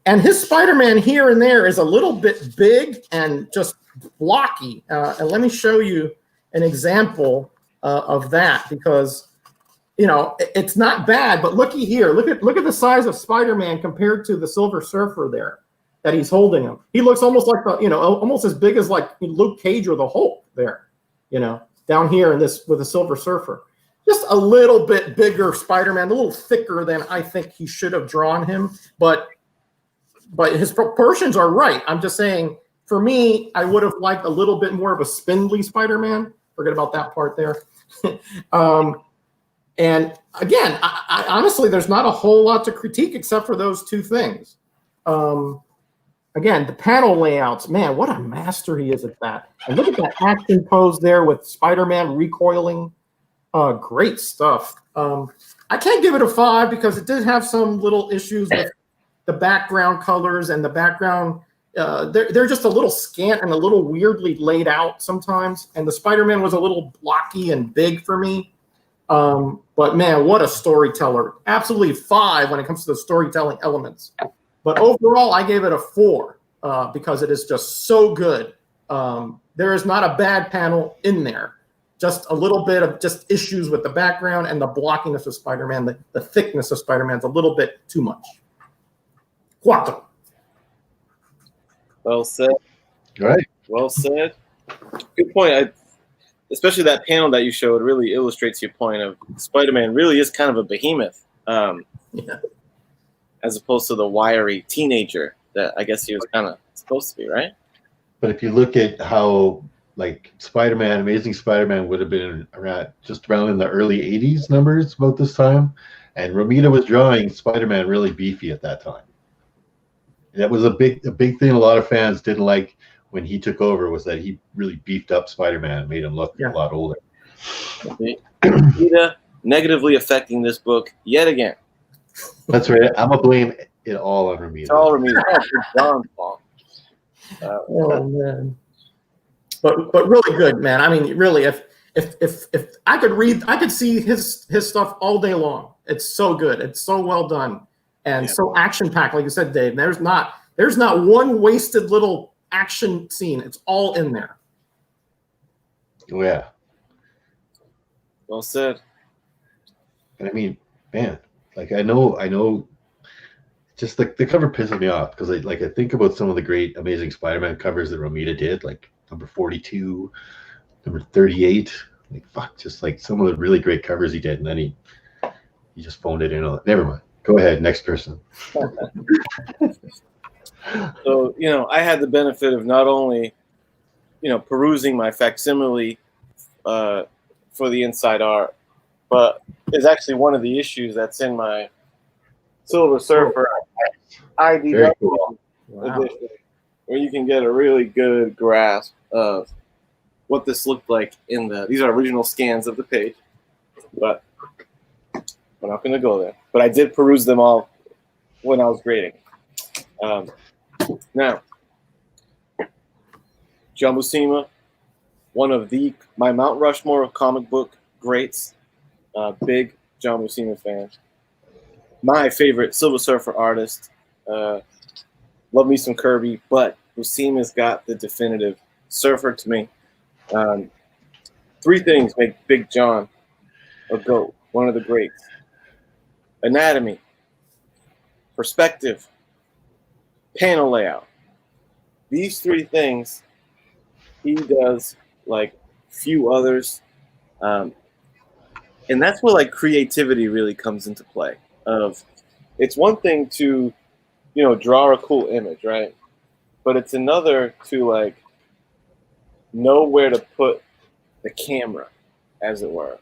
And his Spider-Man here and there is a little bit big and just blocky. And let me show you an example of that, because you know it's not bad. But looky here. Look at the size of Spider-Man compared to the Silver Surfer there that he's holding him. He looks almost like almost as big as like Luke Cage or the Hulk there. You know, down here in this with the Silver Surfer. Just a little bit bigger Spider-Man, a little thicker than I think he should have drawn him, but his proportions are right. I'm just saying for me, I would have liked a little bit more of a spindly Spider-Man. Forget about that part there. And again, I honestly, there's not a whole lot to critique except for those two things. Again, the panel layouts, man, what a master he is at that. And look at that action pose there with Spider-Man recoiling. Great stuff. I can't give it a 5 because it did have some little issues with the background colors and the background. They're just a little scant and a little weirdly laid out sometimes. And the Spider-Man was a little blocky and big for me. But man, what a storyteller. Absolutely 5 when it comes to the storytelling elements. But overall, I gave it a 4 because it is just so good. There is not a bad panel in there. Just a little bit of just issues with the background and the blockiness of Spider-Man. The thickness of Spider-Man is a little bit too much. Quattro. Well said. All right. Well said. Good point. Especially that panel that you showed really illustrates your point of Spider-Man really is kind of a behemoth, as opposed to the wiry teenager that I guess he was kind of supposed to be, right? But if you look at how like Spider-Man, Amazing Spider-Man would have been just around in the early 80s numbers about this time, and Romita was drawing Spider-Man really beefy at that time. That was a big thing a lot of fans didn't like when he took over, was that he really beefed up Spider-Man, made him look a lot older. Romita negatively affecting this book yet again. That's right. I'm going to blame it all on Romita. It's all Romita. It's John's fault. Oh man. But really good, man. I mean, really, if I could read, I could see his stuff all day long. It's so good. It's so well done and so action packed. Like you said, Dave, there's not one wasted little action scene. It's all in there. Oh, yeah. Well said. And I mean, man, like I know. Just the cover pisses me off because I think about some of the great Amazing Spider-Man covers that Romita did, like number 42, number 38. Like fuck, just like some of the really great covers he did, and then he just phoned it in. Never mind. Go ahead, next person. So I had the benefit of not only perusing my facsimile for the inside art, but it's actually one of the issues that's in my Silver Surfer IDW edition, where you can get a really good grasp of what this looked like in these are original scans of the page, but we're not going to go there. But I did peruse them all when I was grading. Now, John Buscema, one of my Mount Rushmore of comic book greats, big John Buscema fan. My favorite Silver Surfer artist. Love me some Kirby, but Buscema's got the definitive Surfer to me. 3 things make Big John a GOAT, one of the greats. Anatomy, perspective, panel layout. These 3 things he does like few others. And that's where like creativity really comes into play. It's one thing to draw a cool image, right? But it's another to like know where to put the camera, as it were.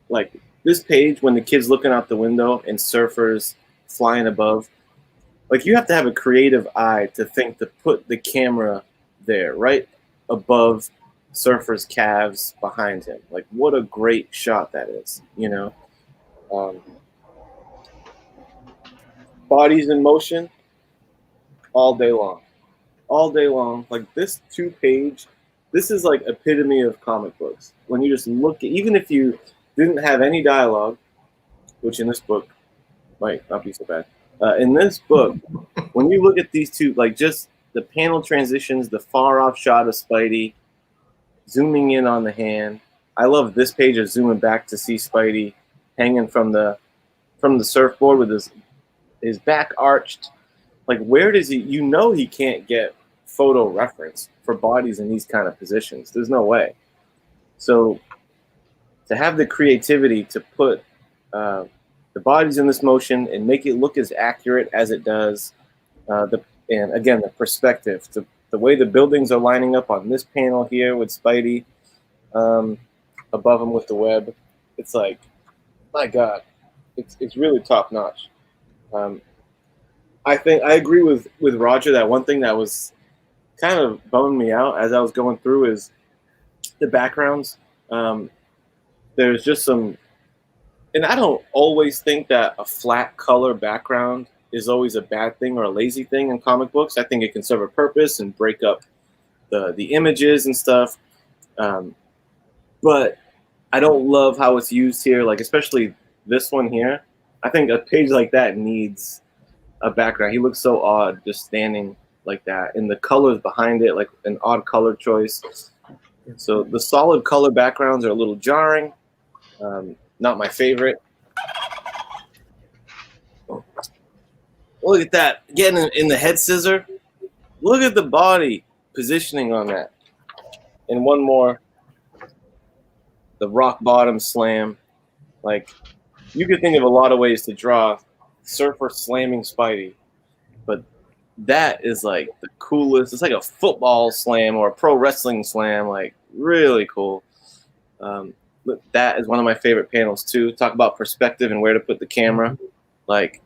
Like this page, when the kid's looking out the window and Surfer's flying above, like you have to have a creative eye to think to put the camera there, right above Surfer's calves behind him. Like what a great shot that is, Bodies in motion all day long. Like this 2-page, this is like epitome of comic books. When you just look, even if you didn't have any dialogue, which in this book might not be so bad. In this book, when you look at these 2, like just the panel transitions, the far off shot of Spidey, zooming in on the hand. I love this page of zooming back to see Spidey hanging from the surfboard with his back arched. Like where does he? He can't get photo reference for bodies in these kind of positions. There's no way. So to have the creativity to put the bodies in this motion and make it look as accurate as it does, and again the perspective to the way the buildings are lining up on this panel here with Spidey above him with the web, it's like, my God, it's really top notch. I think I agree with Roger that one thing that was kind of bummed me out as I was going through is the backgrounds. There's just some, and I don't always think that a flat color background is always a bad thing or a lazy thing in comic books. I think it can serve a purpose and break up the images and stuff. But I don't love how it's used here, like especially this one here. I think a page like that needs a background. He looks so odd just standing like that, and the colors behind it, like an odd color choice. So the solid color backgrounds are a little jarring. Not my favorite. Look at that. Getting in the head scissor. Look at the body positioning on that. And one more. The rock bottom slam. Like, you could think of a lot of ways to draw Surfer slamming Spidey. But that is like the coolest. It's like a football slam or a pro wrestling slam. Like, really cool. That is one of my favorite panels too. Talk about perspective and where to put the camera. Like,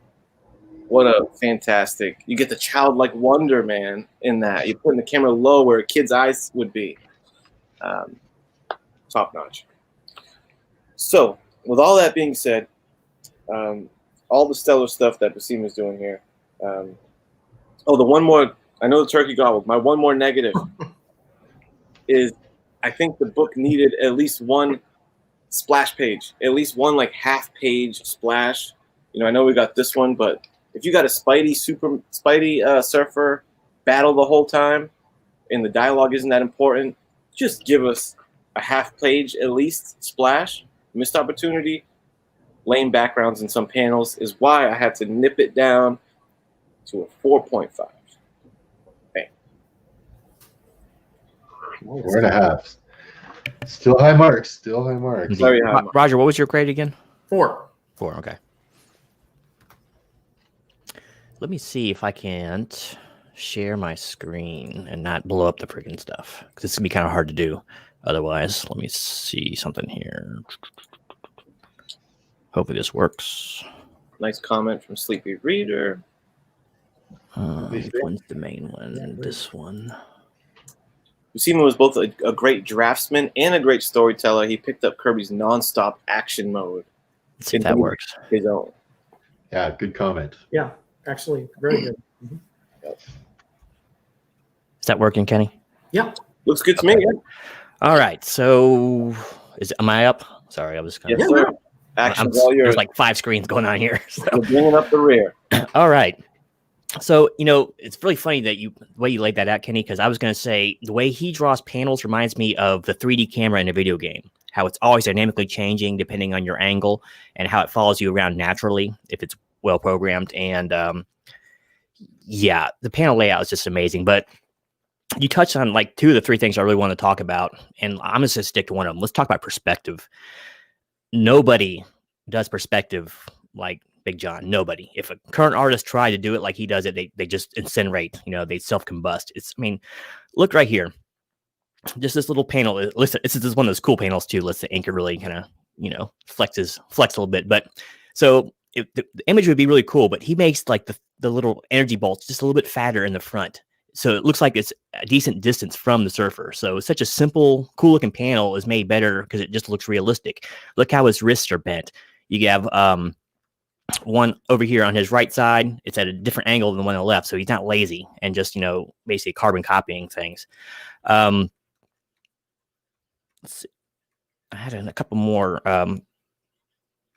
what a fantastic! You get the childlike wonder, man, in that. You're putting the camera low where a kid's eyes would be. Top notch. So, with all that being said, all the stellar stuff that Basim is doing here. The one more. I know the turkey gobbled. My one more negative is I think the book needed at least one splash page, at least one like half page splash. I know we got this one, but if you got a Spidey Surfer battle the whole time and the dialogue isn't that important, just give us a half page at least splash. Missed opportunity. Lame backgrounds in some panels is why I had to nip it down to a 4.5. Okay. 4.5. Still high marks. Still high marks. Very high marks. Roger, what was your grade again? 4. 4, okay. Let me see if I can't share my screen and not blow up the freaking stuff, because it's going to be kind of hard to do otherwise. Let me see something here. Hopefully this works. Nice comment from Sleepy Reader. Which one's the main one? This one. Buscema was both a great draftsman and a great storyteller. He picked up Kirby's nonstop action mode. Let's see if that works. His own. Yeah, good comment. Yeah, actually, very good. Mm-hmm. Yep. Is that working, Kenny? Yeah. Looks good to me. Yeah. All right. So, am I up? Sorry, I was kind Yes, of. sir. Action's all yours. There's like 5 screens going on here. So. You're bringing up the rear. All right. So, it's really funny that the way you laid that out, Kenny, because I was going to say the way he draws panels reminds me of the 3D camera in a video game, how it's always dynamically changing depending on your angle and how it follows you around naturally if it's well programmed. And the panel layout is just amazing. But you touched on like 2 of the 3 things I really want to talk about, and I'm just going to stick to one of them. Let's talk about perspective. Nobody does perspective like Big John. Nobody. If a current artist tried to do it like he does it, they just incinerate. They self-combust. Look right here. Just this little panel. Listen, this is one of those cool panels too. Lets the inker really kind of flex a little bit. But so the image would be really cool. But he makes like the little energy bolts just a little bit fatter in the front. So it looks like it's a decent distance from the Surfer. So such a simple, cool-looking panel is made better because it just looks realistic. Look how his wrists are bent. You have one over here on his right side. It's at a different angle than the one on the left, so he's not lazy and just basically carbon copying things. Let's see. I had a couple more.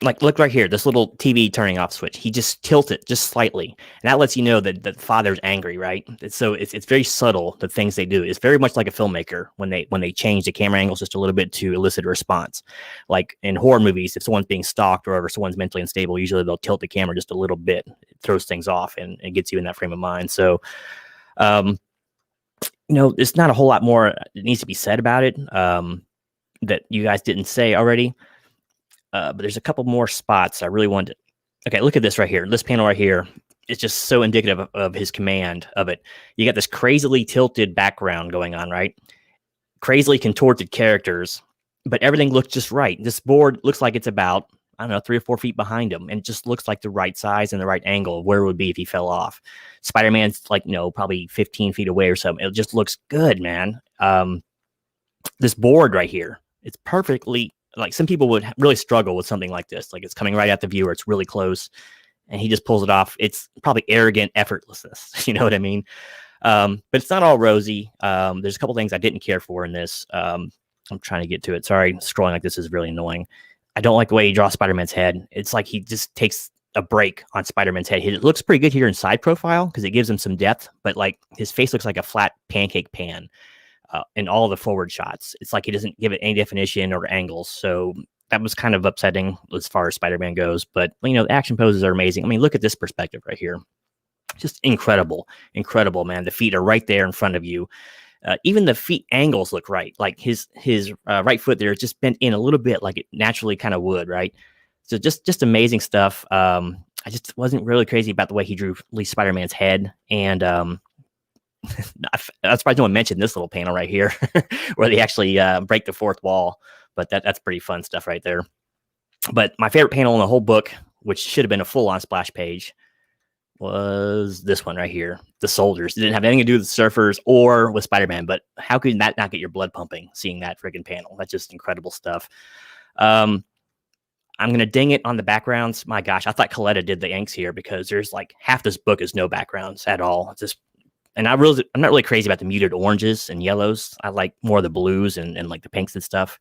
Like, look right here, this little TV turning off switch. He just tilts it just slightly, and that lets you know that the father's angry, right? It's very subtle, the things they do. It's very much like a filmmaker when they change the camera angles just a little bit to elicit a response. Like in horror movies, if someone's being stalked or if someone's mentally unstable, usually they'll tilt the camera just a little bit. It throws things off and gets you in that frame of mind. So, there's not a whole lot more that needs to be said about it that you guys didn't say already. But there's a couple more spots I really wanted to. Okay, look at this right here. This panel right here. it's just so indicative of his command of it. You got this crazily tilted background going on, right? Crazily contorted characters, but everything looks just right. This board looks like it's about, I don't know, 3 or 4 feet behind him, and it just looks like the right size and the right angle of where it would be if he fell off. Spider-Man's like, probably 15 feet away or something. It just looks good, man. This board right here, it's perfectly, like, some people would really struggle with something like this. Like, it's coming right at the viewer. It's really close, and he just pulls it off. It's probably arrogant effortlessness. You know what I mean? But it's not all rosy. There's a couple things I didn't care for in this. I'm trying to get to it. Sorry, scrolling like this is really annoying. I don't like the way he draws Spider-Man's head. It's like he just takes a break on Spider-Man's head. It looks pretty good here in side profile because it gives him some depth, but like his face looks like a flat pancake pan in all the forward shots. It's like he doesn't give it any definition or angles. So that was kind of upsetting as far as Spider-Man goes. But, the action poses are amazing. I mean, look at this perspective right here. Just incredible, man. The feet are right there in front of you. Even the feet angles look right. Like his right foot there is just bent in a little bit, like it naturally kind of would, right? So just amazing stuff. I just wasn't really crazy about the way he drew Lee Spider-Man's head, and I'm surprised no one mentioned this little panel right here, where they actually break the fourth wall. But that's pretty fun stuff right there. But my favorite panel in the whole book, which should have been a full-on splash page, was this one right here. The soldiers. It didn't have anything to do with the surfers or with Spider-Man, but how could that not get your blood pumping seeing that friggin' panel? That's just incredible stuff. I'm going to ding it on the backgrounds. My gosh, I thought Coletta did the inks here because there's like half this book is no backgrounds at all. It's just, and I'm not really crazy about the muted oranges and yellows. I like more of the blues and like the pinks and stuff.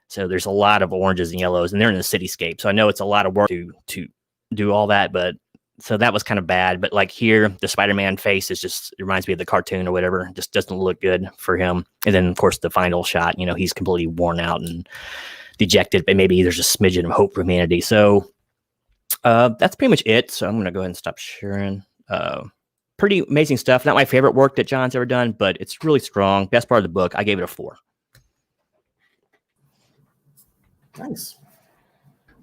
So there's a lot of oranges and yellows, and they're in the cityscape. So I know it's a lot of work to do all that, but so that was kind of bad. But like here, the Spider-Man face is just, it reminds me of the cartoon or whatever. It just doesn't look good for him. And then of course the final shot, he's completely worn out and dejected, but maybe there's a smidgen of hope for humanity. So that's pretty much it. So I'm going to go ahead and stop sharing. Pretty amazing stuff. Not my favorite work that John's ever done, but it's really strong. Best part of the book. I gave it a 4. Nice.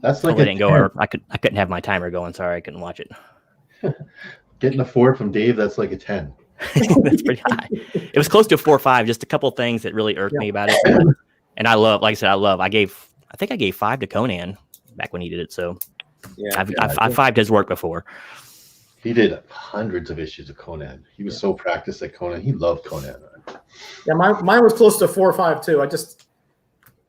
That's like didn't go. I couldn't have my timer going. Sorry, I couldn't watch it. Getting a 4 from Dave, that's like a 10. That's pretty high. It was close to a 4 or 5. Just a couple of things that really irked me about it. And I love, like I said, I think I gave 5 to Conan back when he did it. So yeah, I've 5'd his work before. He did hundreds of issues of Conan. He was so practiced at Conan. He loved Conan. Yeah, mine was close to 4 or 5 too.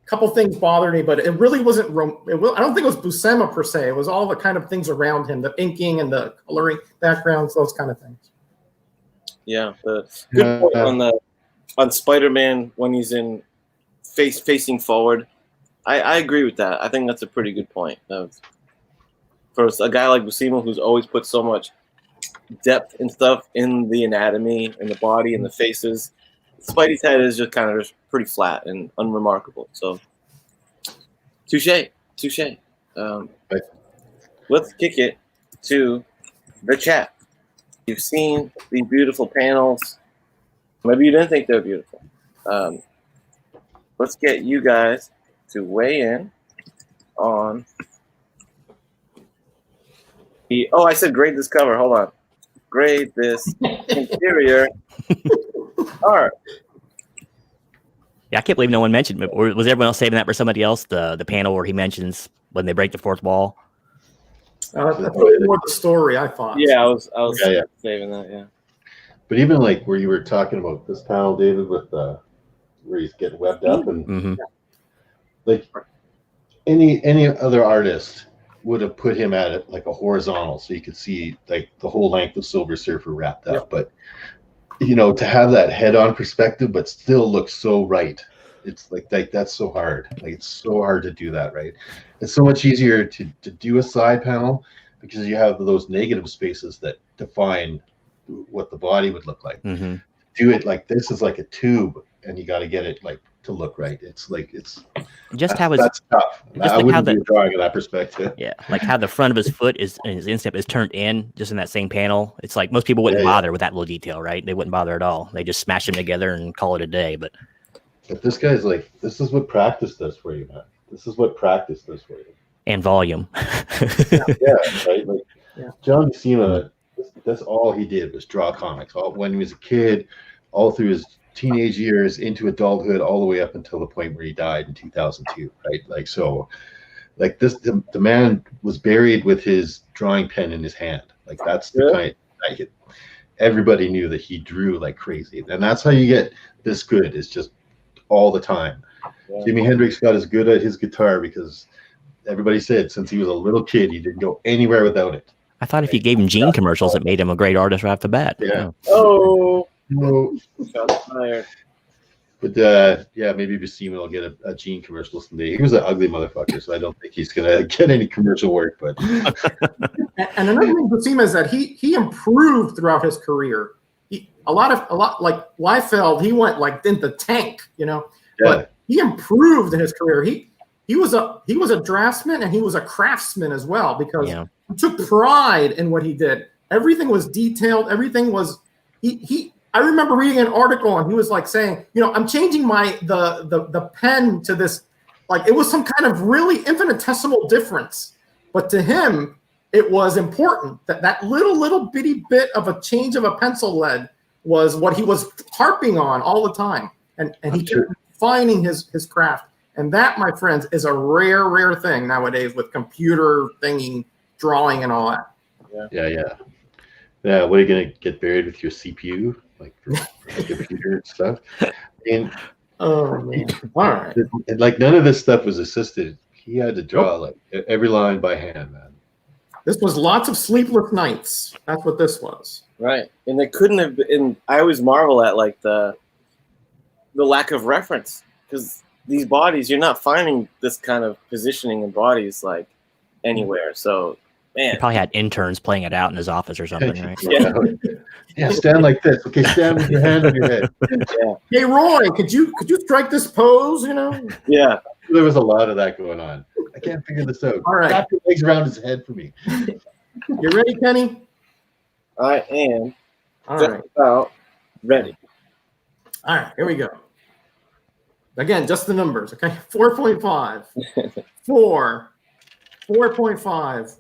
Couple things bothered me, but it really wasn't. I don't think it was Buscema per se. It was all the kind of things around him, the inking and the coloring backgrounds, those kind of things. Yeah, the good point on Spider-Man when he's in facing forward. I agree with that. I think that's a pretty good point. For a guy like Buscema, who's always put so much depth and stuff in the anatomy and the body and the faces, Spidey's head is just kind of pretty flat and unremarkable. So, touche. Let's kick it to the chat. You've seen the beautiful panels. Maybe you didn't think they were beautiful. Let's get you guys to weigh in on I said grade this cover. Hold on. Grade this interior art. Yeah, I can't believe no one mentioned it. Or was everyone else saving that for somebody else? The panel where he mentions when they break the fourth wall. That's more the story, I thought. Yeah, I was saving that. Yeah. But even like where you were talking about this panel, David, with where he's getting webbed up, and like any other artist would have put him at it like a horizontal, so you could see like the whole length of Silver Surfer wrapped up. But to have that head-on perspective, but still look so right. It's like that's so hard. Like it's so hard to do that, right? It's so much easier to do a side panel because you have those negative spaces that define what the body would look like. Mm-hmm. Do it like this is like a tube, and you got to get it like to look right. It's just that's tough. I wouldn't be drawing in that perspective. Yeah, like how the front of his foot is, and his instep is turned in, just in that same panel. It's like most people wouldn't bother with that little detail, right? They wouldn't bother at all. They just smash them together and call it a day. But this guy's like, this is what practice does for you, man. This is what practice does for you. And volume. Yeah, right. Like John Buscema That's all he did was draw comics. All when he was a kid, all through his teenage years into adulthood, all the way up until the point where he died in 2002. Right, like so, like this, the man was buried with his drawing pen in his hand. Like that's the kind. Like everybody knew that he drew like crazy, and that's how you get this good. Is just all the time. Yeah. Jimi Hendrix got as good at his guitar because everybody said since he was a little kid, he didn't go anywhere without it. I thought if you gave him Gene commercials, it made him a great artist right off the bat. Yeah. Oh. No. Shots fired. But yeah, maybe Buscema will get a Gene commercial someday. He was an ugly motherfucker, so I don't think he's gonna get any commercial work. But and another thing with Buscema is that he improved throughout his career. A lot like Liefeld, he went like in the tank, you know. Yeah. But he improved in his career. He was a draftsman and he was a craftsman as well because he took pride in what he did. Everything was detailed. Everything was I remember reading an article and he was like saying, you know, I'm changing the pen to this, like it was some kind of really infinitesimal difference. But to him, it was important that little bitty bit of a change of a pencil lead was what he was harping on all the time. And he kept refining his craft. And that, my friends, is a rare thing nowadays with computer thingy, drawing and all that. Yeah. What are you gonna get buried with your CPU, like for the computer and stuff? And oh man, all right. Like none of this stuff was assisted. He had to draw like every line by hand, man. This was lots of sleepless nights. That's what this was. Right, and it couldn't have been. I always marvel at like the lack of reference because these bodies, you're not finding this kind of positioning in bodies like anywhere. So. Man. He probably had interns playing it out in his office or something, right? Yeah, stand like this. Okay, stand with your hand on your head. Yeah. Hey Roy, could you strike this pose? You know? Yeah. There was a lot of that going on. I can't figure this out. All right. Wrap your legs around his head for me. You ready, Kenny? I am. All right. About ready. All right, here we go. Again, just the numbers, okay? 4.5. 4. 4.5.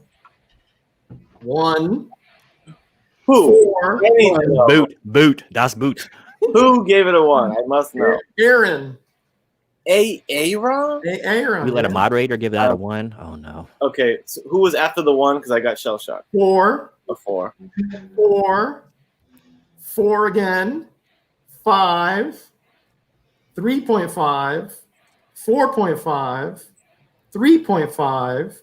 1. Who? 4. Boot. Das Boot. Who gave it a 1? I must know. Aaron. Aaron? Aaron. We let a moderator give that a 1. Oh no. Okay, so who was after the 1? Because I got shell shocked. 4. A 4. 4. 4 again. 5. 3.5. 4.5. 3.5.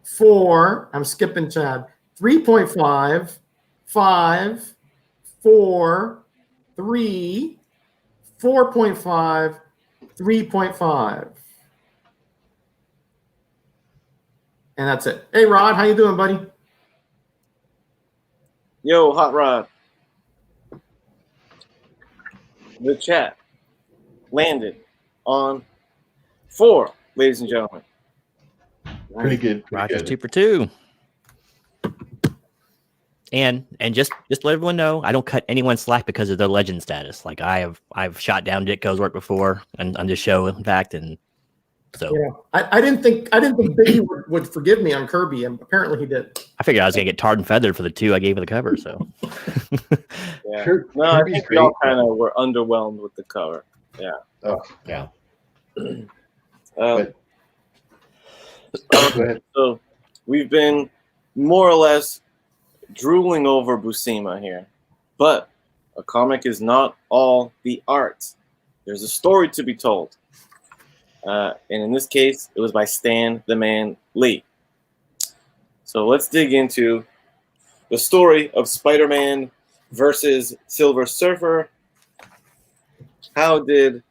4. I'm skipping Chad. 3.5, 5, 4, 3, 4.5, 3.5. And that's it. Hey, Rod, how you doing, buddy? Yo, Hot Rod. The chat landed on 4, ladies and gentlemen. Pretty good. Roger's 2 for 2. And just let everyone know, I don't cut anyone slack because of their legend status. Like I've shot down Ditko's work before on this show, in fact, and so I didn't think Biggie would forgive me on Kirby, and apparently he did. I figured I was gonna get tarred and feathered for the 2 I gave for the cover. So yeah, no, I think we all kind of were underwhelmed with the cover. Yeah. Oh yeah. So we've been more or less drooling over Buscema here, but a comic is not all the art. There's a story to be told, and in this case, it was by Stan the Man Lee. So let's dig into the story of Spider-Man versus Silver Surfer. How did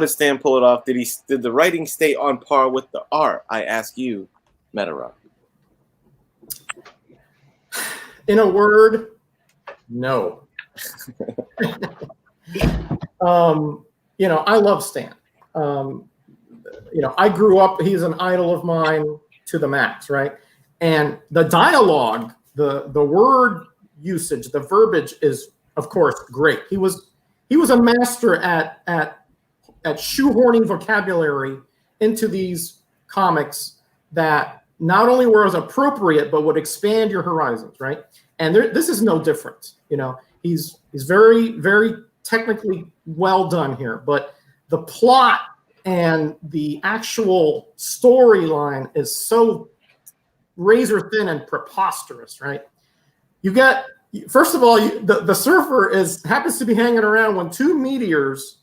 Stan pull it off? Did the writing stay on par with the art? I ask you, Metara. In a word, no. You know, I love Stan. You know, I grew up, he's an idol of mine to the max, right? And the dialogue, the word usage, the verbiage is, of course, great. He was a master at shoehorning vocabulary into these comics that not only were as appropriate, but would expand your horizons, right? And this is no different. You know, he's very, very technically well done here, but the plot and the actual storyline is so razor thin and preposterous, right? You get, first of all, the surfer happens to be hanging around when two meteors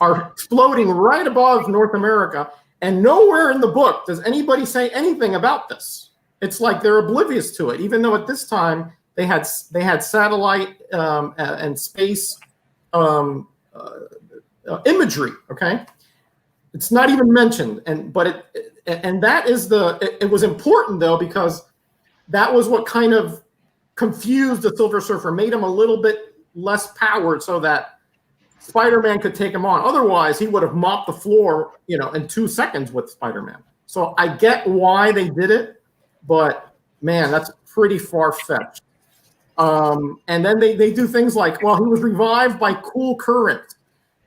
are exploding right above North America, and nowhere in the book does anybody say anything about this. It's like they're oblivious to it, even though at this time they had satellite and space imagery. Okay, it's not even mentioned, and that is it was important though, because that was what kind of confused the Silver Surfer, made him a little bit less powered, so that Spider-Man could take him on. Otherwise, he would have mopped the floor, you know, in 2 seconds with Spider-Man. So I get why they did it, but man, that's pretty far-fetched. And then they do things like, well, he was revived by cool current.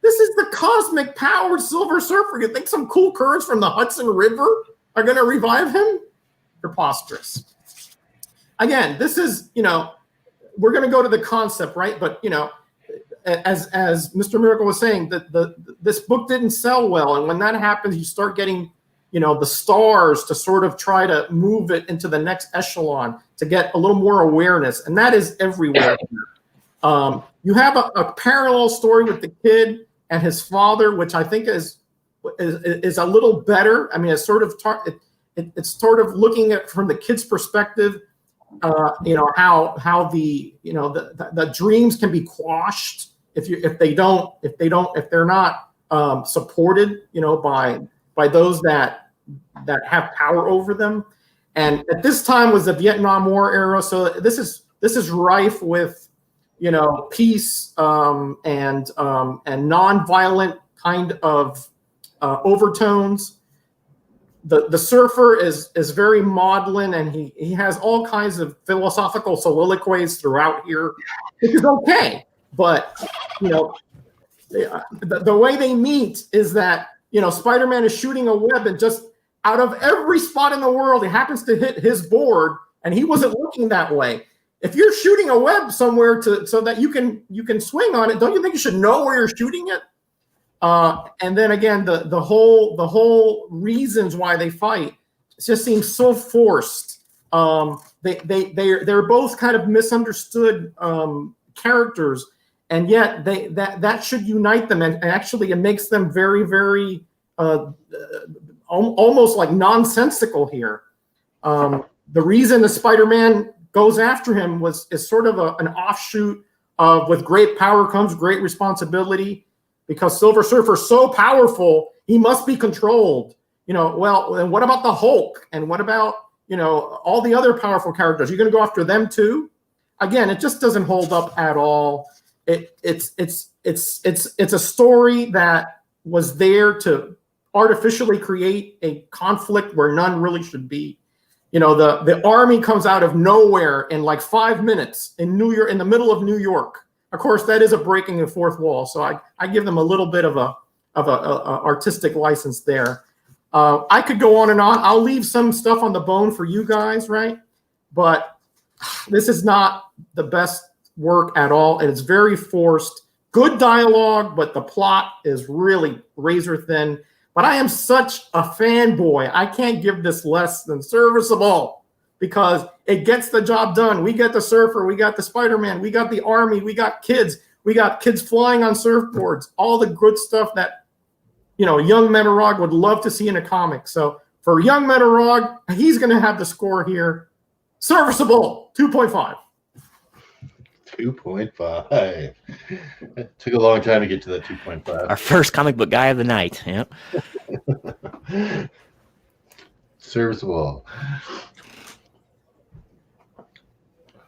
This is the cosmic powered Silver Surfer. You think some cool currents from the Hudson River are going to revive him? Preposterous. Again, this is, you know, we're going to go to the concept, right? But, you know, as Mr. Miracle was saying, this book didn't sell well. And when that happens, you start getting, you know, the stars to sort of try to move it into the next echelon to get a little more awareness. And that is everywhere. You have a parallel story with the kid and his father, which I think is a little better. I mean, it's sort of it's sort of looking at from the kid's perspective. You know, how the, you know, the dreams can be quashed if they're not supported, you know, by those that have power over them. And at this time was the Vietnam War era, so this is rife with, you know, peace and nonviolent kind of overtones. The surfer is very maudlin, and he has all kinds of philosophical soliloquies throughout here, which is okay. But, you know, the way they meet is that, you know, Spider-Man is shooting a web, and just out of every spot in the world, it happens to hit his board, and he wasn't looking that way. If you're shooting a web somewhere so that you can swing on it, don't you think you should know where you're shooting it? And then again, the whole reasons why they fight, it just seems so forced. They're both kind of misunderstood characters, and yet that should unite them, and actually it makes them very, very almost like nonsensical here. The reason the Spider-Man goes after him is sort of an offshoot of, with great power comes great responsibility. Because Silver Surfer's so powerful, he must be controlled. You know, well, and what about the Hulk? And what about, you know, all the other powerful characters? You're going to go after them too? Again, it just doesn't hold up at all. It's a story that was there to artificially create a conflict where none really should be. You know, the army comes out of nowhere in like 5 minutes in New York, in the middle of New York. Of course, that is a breaking the fourth wall, so I give them a little bit of a artistic license there. I could go on and on. I'll leave some stuff on the bone for you guys, right? But this is not the best work at all, and it's very forced. Good dialogue, but the plot is really razor thin. But I am such a fanboy. I can't give this less than serviceable, because it gets the job done. We got the surfer, we got the Spider-Man, we got the army, we got kids flying on surfboards, all the good stuff that, you know, young Metarog would love to see in a comic. So for young Metarog, he's going to have the score here. Serviceable, 2.5. 2.5. It took a long time to get to that 2.5. Our first comic book guy of the night. Yep. Serviceable.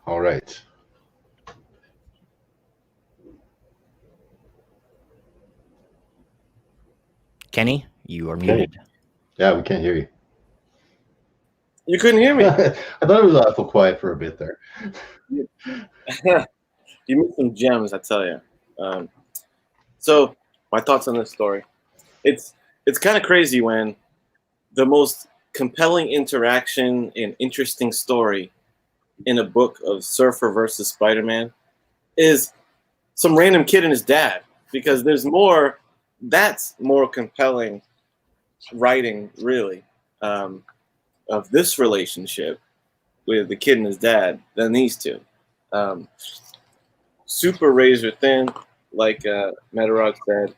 All right. Kenny, you are muted. Yeah, we can't hear you. You couldn't hear me. I thought it was awful quiet for a bit there. You missed some gems, I tell you. So my thoughts on this story. It's kind of crazy when the most compelling interaction and interesting story in a book of Surfer versus Spider-Man is some random kid and his dad, because that's more compelling writing, really, of this relationship with the kid and his dad than these two. Super razor thin, like Metarog said.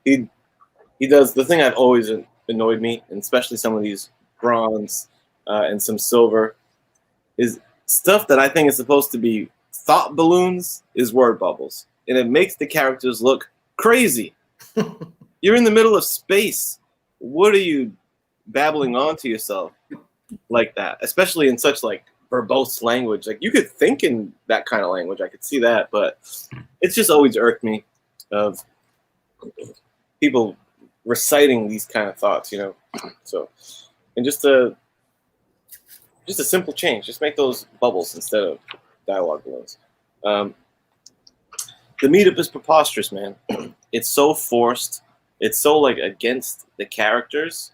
He does the thing that always annoyed me, and especially some of these bronze and some silver, is stuff that I think is supposed to be thought balloons is word bubbles, and it makes the characters look crazy. You're in the middle of space. What are you babbling on to yourself like that? Especially in such like verbose language. Like you could think in that kind of language. I could see that, but it's just always irked me of people reciting these kind of thoughts, you know. So, and just a simple change. Just make those bubbles instead of dialogue balloons. The meetup is preposterous, man. It's so forced. It's so like against the characters.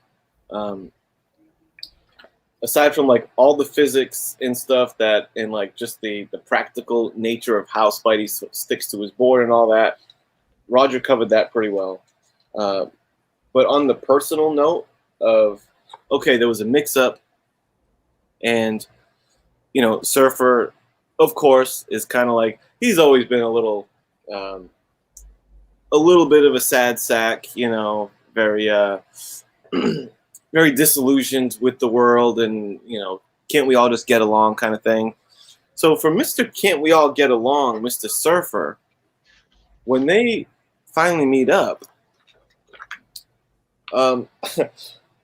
Aside from like all the physics and stuff that, and like just the practical nature of how Spidey sticks to his board and all that, Roger covered that pretty well. But on the personal note of, okay, there was a mix-up, and you know, Surfer, of course, is kind of like, he's always been a little bit of a sad sack, you know, very very disillusioned with the world, and you know, can't we all just get along kind of thing. So for Mr. Can't We All Get Along, Mr. Surfer, when they finally meet up,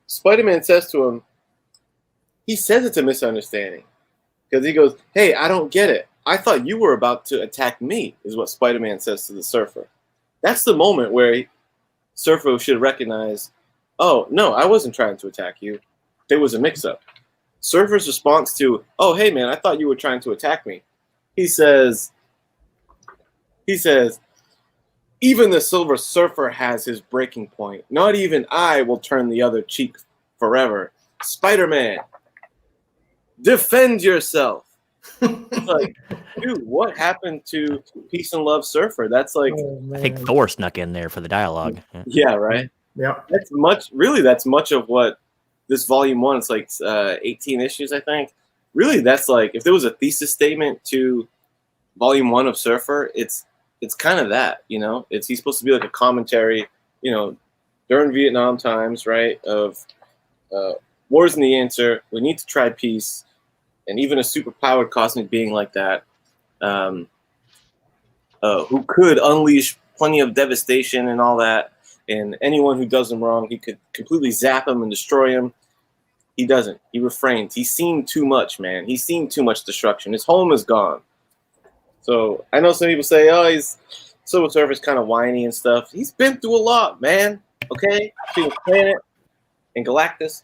Spider-Man says to him, he says it's a misunderstanding, because he goes, hey, I don't get it. I thought you were about to attack me, is what Spider-Man says to the Surfer. That's the moment where Surfer should recognize, oh, no, I wasn't trying to attack you. There was a mix-up. Surfer's response to, oh, hey, man, I thought you were trying to attack me. He says, even the Silver Surfer has his breaking point. Not even I will turn the other cheek forever. Spider-Man, defend yourself. Like, dude, what happened to Peace and Love Surfer? That's like, I think Thor snuck in there for the dialogue. Yeah, right. Yeah, That's much of what this volume 1. It's like 18 issues, I think. Really, that's like, if there was a thesis statement to volume 1 of Surfer, it's kind of that, you know. He's supposed to be like a commentary, you know, during Vietnam times, right? Of war isn't the answer. We need to try peace. And even a superpowered cosmic being like that, who could unleash plenty of devastation and all that, and anyone who does him wrong, he could completely zap him and destroy him. He doesn't. He refrains. He's seen too much, man. He's seen too much destruction. His home is gone. So I know some people say, oh, he's Silver Surfer's kind of whiny and stuff. He's been through a lot, man. Okay? To Planet and Galactus.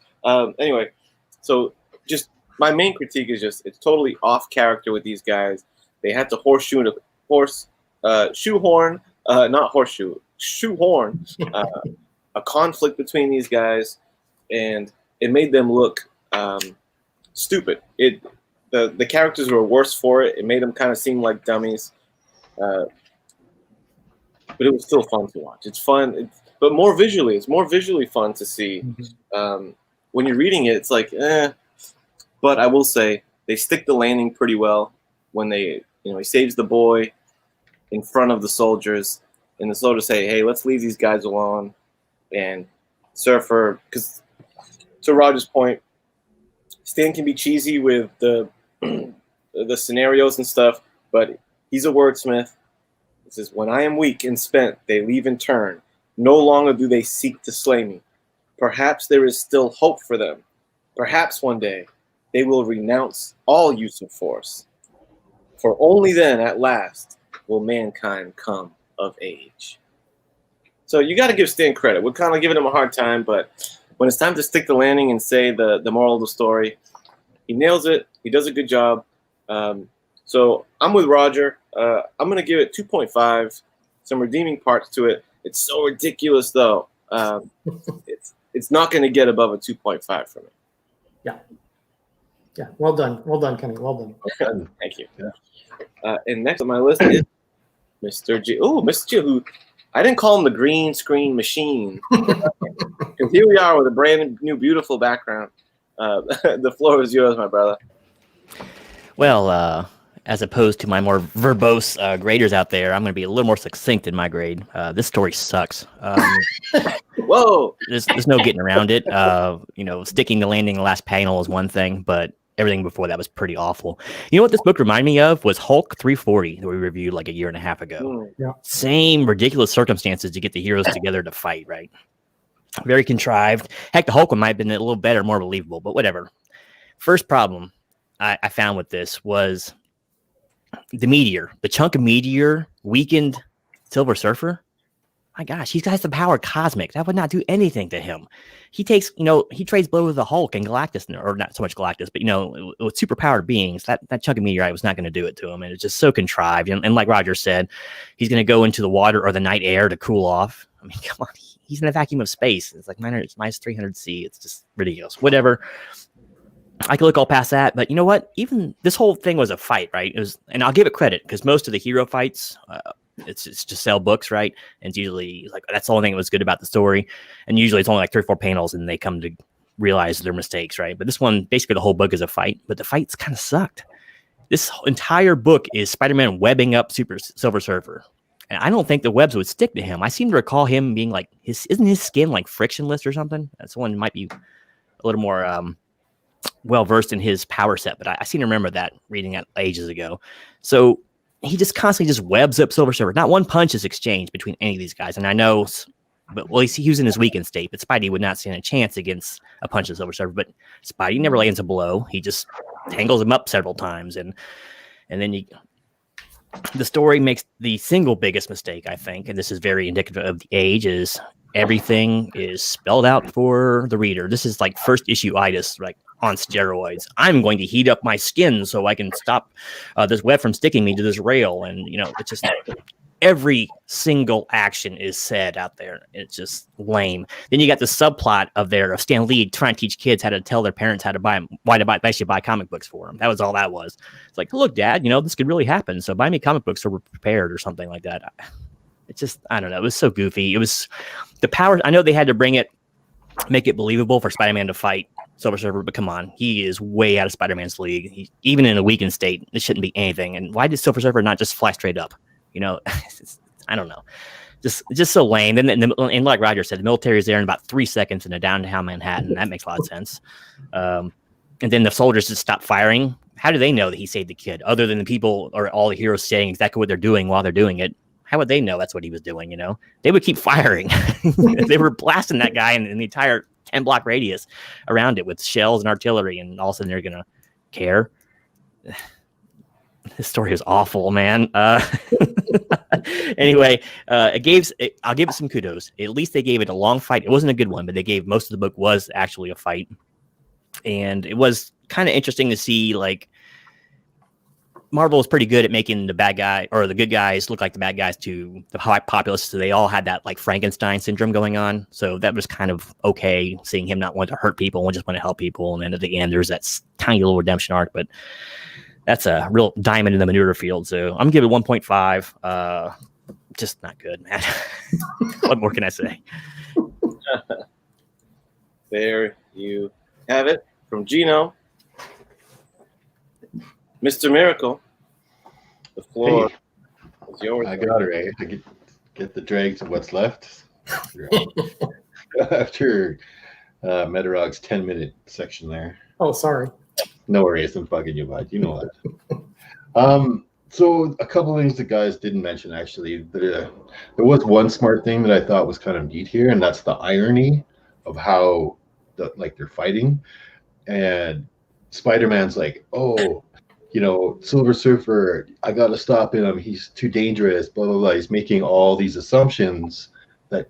Anyway, so just my main critique is just it's totally off character with these guys. They had to shoehorn a conflict between these guys, and it made them look stupid. The characters were worse for it. It made them kind of seem like dummies, but it was still fun to watch. It's fun, but more visually. It's more visually fun to see. When you're reading it, it's like, eh. But I will say they stick the landing pretty well when he saves the boy in front of the soldiers, and the soldiers say, hey, let's leave these guys alone. And Surfer, because to Roger's point, Stan can be cheesy with the scenarios and stuff, but he's a wordsmith. He says, when I am weak and spent, they leave in turn. No longer do they seek to slay me. Perhaps there is still hope for them. Perhaps one day they will renounce all use of force. For only then, at last, will mankind come of age. So you got to give Stan credit. We're kind of giving him a hard time, but when it's time to stick the landing and say the moral of the story, he nails it. He does a good job. So I'm with Roger. I'm going to give it 2.5. Some redeeming parts to it. It's so ridiculous, though. It's not going to get above a 2.5 from me. Yeah. Yeah, well done, Kenny, well done. Thank you. And next on my list is Mr. G. Oh, Mr. G, who I didn't call him the green screen machine. Because here we are with a brand new, beautiful background. The floor is yours, my brother. Well, as opposed to my more verbose graders out there, I'm going to be a little more succinct in my grade. This story sucks. Whoa! There's no getting around it. Sticking the landing in the last panel is one thing, but everything before that was pretty awful. You know what this book reminded me of was Hulk 340 that we reviewed like a year and a half ago. Yeah. Same ridiculous circumstances to get the heroes together to fight, right? Very contrived. Heck, the Hulk one might have been a little better, more believable, but whatever. First problem I found with this was the meteor. The chunk of meteor weakened Silver Surfer. My gosh, he has the power cosmic. That would not do anything to him. He takes, he trades blows with the Hulk and Galactus, or not so much Galactus, but, with superpowered beings, that chunk of meteorite was not going to do it to him. And it's just so contrived. And like Roger said, he's going to go into the water or the night air to cool off. I mean, come on. He's in a vacuum of space. It's like minus 300 C. It's just ridiculous. Whatever. I could look all past that, but you know what? Even this whole thing was a fight, right? It was, and I'll give it credit because most of the hero fights, it's just sell books, right? And it's usually like that's the only thing that was good about the story. And usually it's only like 3 or 4 panels, and they come to realize their mistakes, right? But this one, basically, the whole book is a fight, but the fights kind of sucked. This entire book is Spider-Man webbing up Silver Surfer, and I don't think the webs would stick to him. I seem to recall him being like isn't his skin like frictionless or something? That's one might be a little more well versed in his power set, but I seem to remember that reading that ages ago. So he just constantly just webs up Silver Surfer. Not one punch is exchanged between any of these guys. And I know, but well, he was in his weakened state, but Spidey would not stand a chance against a punch of Silver Surfer. But Spidey never lands a blow. He just tangles him up several times. And then the story makes the single biggest mistake, I think, and this is very indicative of the age, is everything is spelled out for the reader. This is like first issue itis, like on steroids. I'm going to heat up my skin so I can stop this web from sticking me to this rail. And, it's just every single action is said out there. It's just lame. Then you got the subplot of Stan Lee trying to teach kids how to tell their parents how to they should buy comic books for them. That was all that was. It's like, look, Dad, this could really happen. So buy me comic books so we're prepared or something like that. It's just, I don't know. It was so goofy. It was the power. I know they had to make it believable for Spider-Man to fight Silver Surfer, but come on, he is way out of Spider-Man's league. Even in a weakened state, it shouldn't be anything. And why did Silver Surfer not just fly straight up? I don't know. Just so lame. And like Roger said, the military is there in about 3 seconds in a downtown Manhattan. That makes a lot of sense. And then the soldiers just stop firing. How do they know that he saved the kid? Other than the people or all the heroes saying exactly what they're doing while they're doing it. How would they know that's what he was doing? They would keep firing. They were blasting that guy in the entire 10-block radius around it with shells and artillery, and all of a sudden they're gonna care. This story is awful, man. Anyway, I'll give it some kudos. At least they gave it a long fight. It wasn't a good one, but they gave most of the book was actually a fight, and it was kind of interesting to see like. Marvel is pretty good at making the bad guy or the good guys look like the bad guys to the populace. So they all had that like Frankenstein syndrome going on. So that was kind of okay, seeing him not want to hurt people and just want to help people. And then at the end, there's that tiny little redemption arc, but that's a real diamond in the manure field. So I'm giving it 1.5. Just not good, man. What more can I say? There you have it from Gino. Mr. Miracle, the floor is yours. I got it, right? I get the dregs of what's left after Metarog's 10-minute section there. Oh, sorry. No worries, I'm fucking you, bud. You know that. So a couple of things the guys didn't mention, actually. There was one smart thing that I thought was kind of neat here, and that's the irony of how they're fighting. And Spider-Man's like, oh, Silver Surfer, I got to stop him. He's too dangerous, blah, blah, blah. He's making all these assumptions that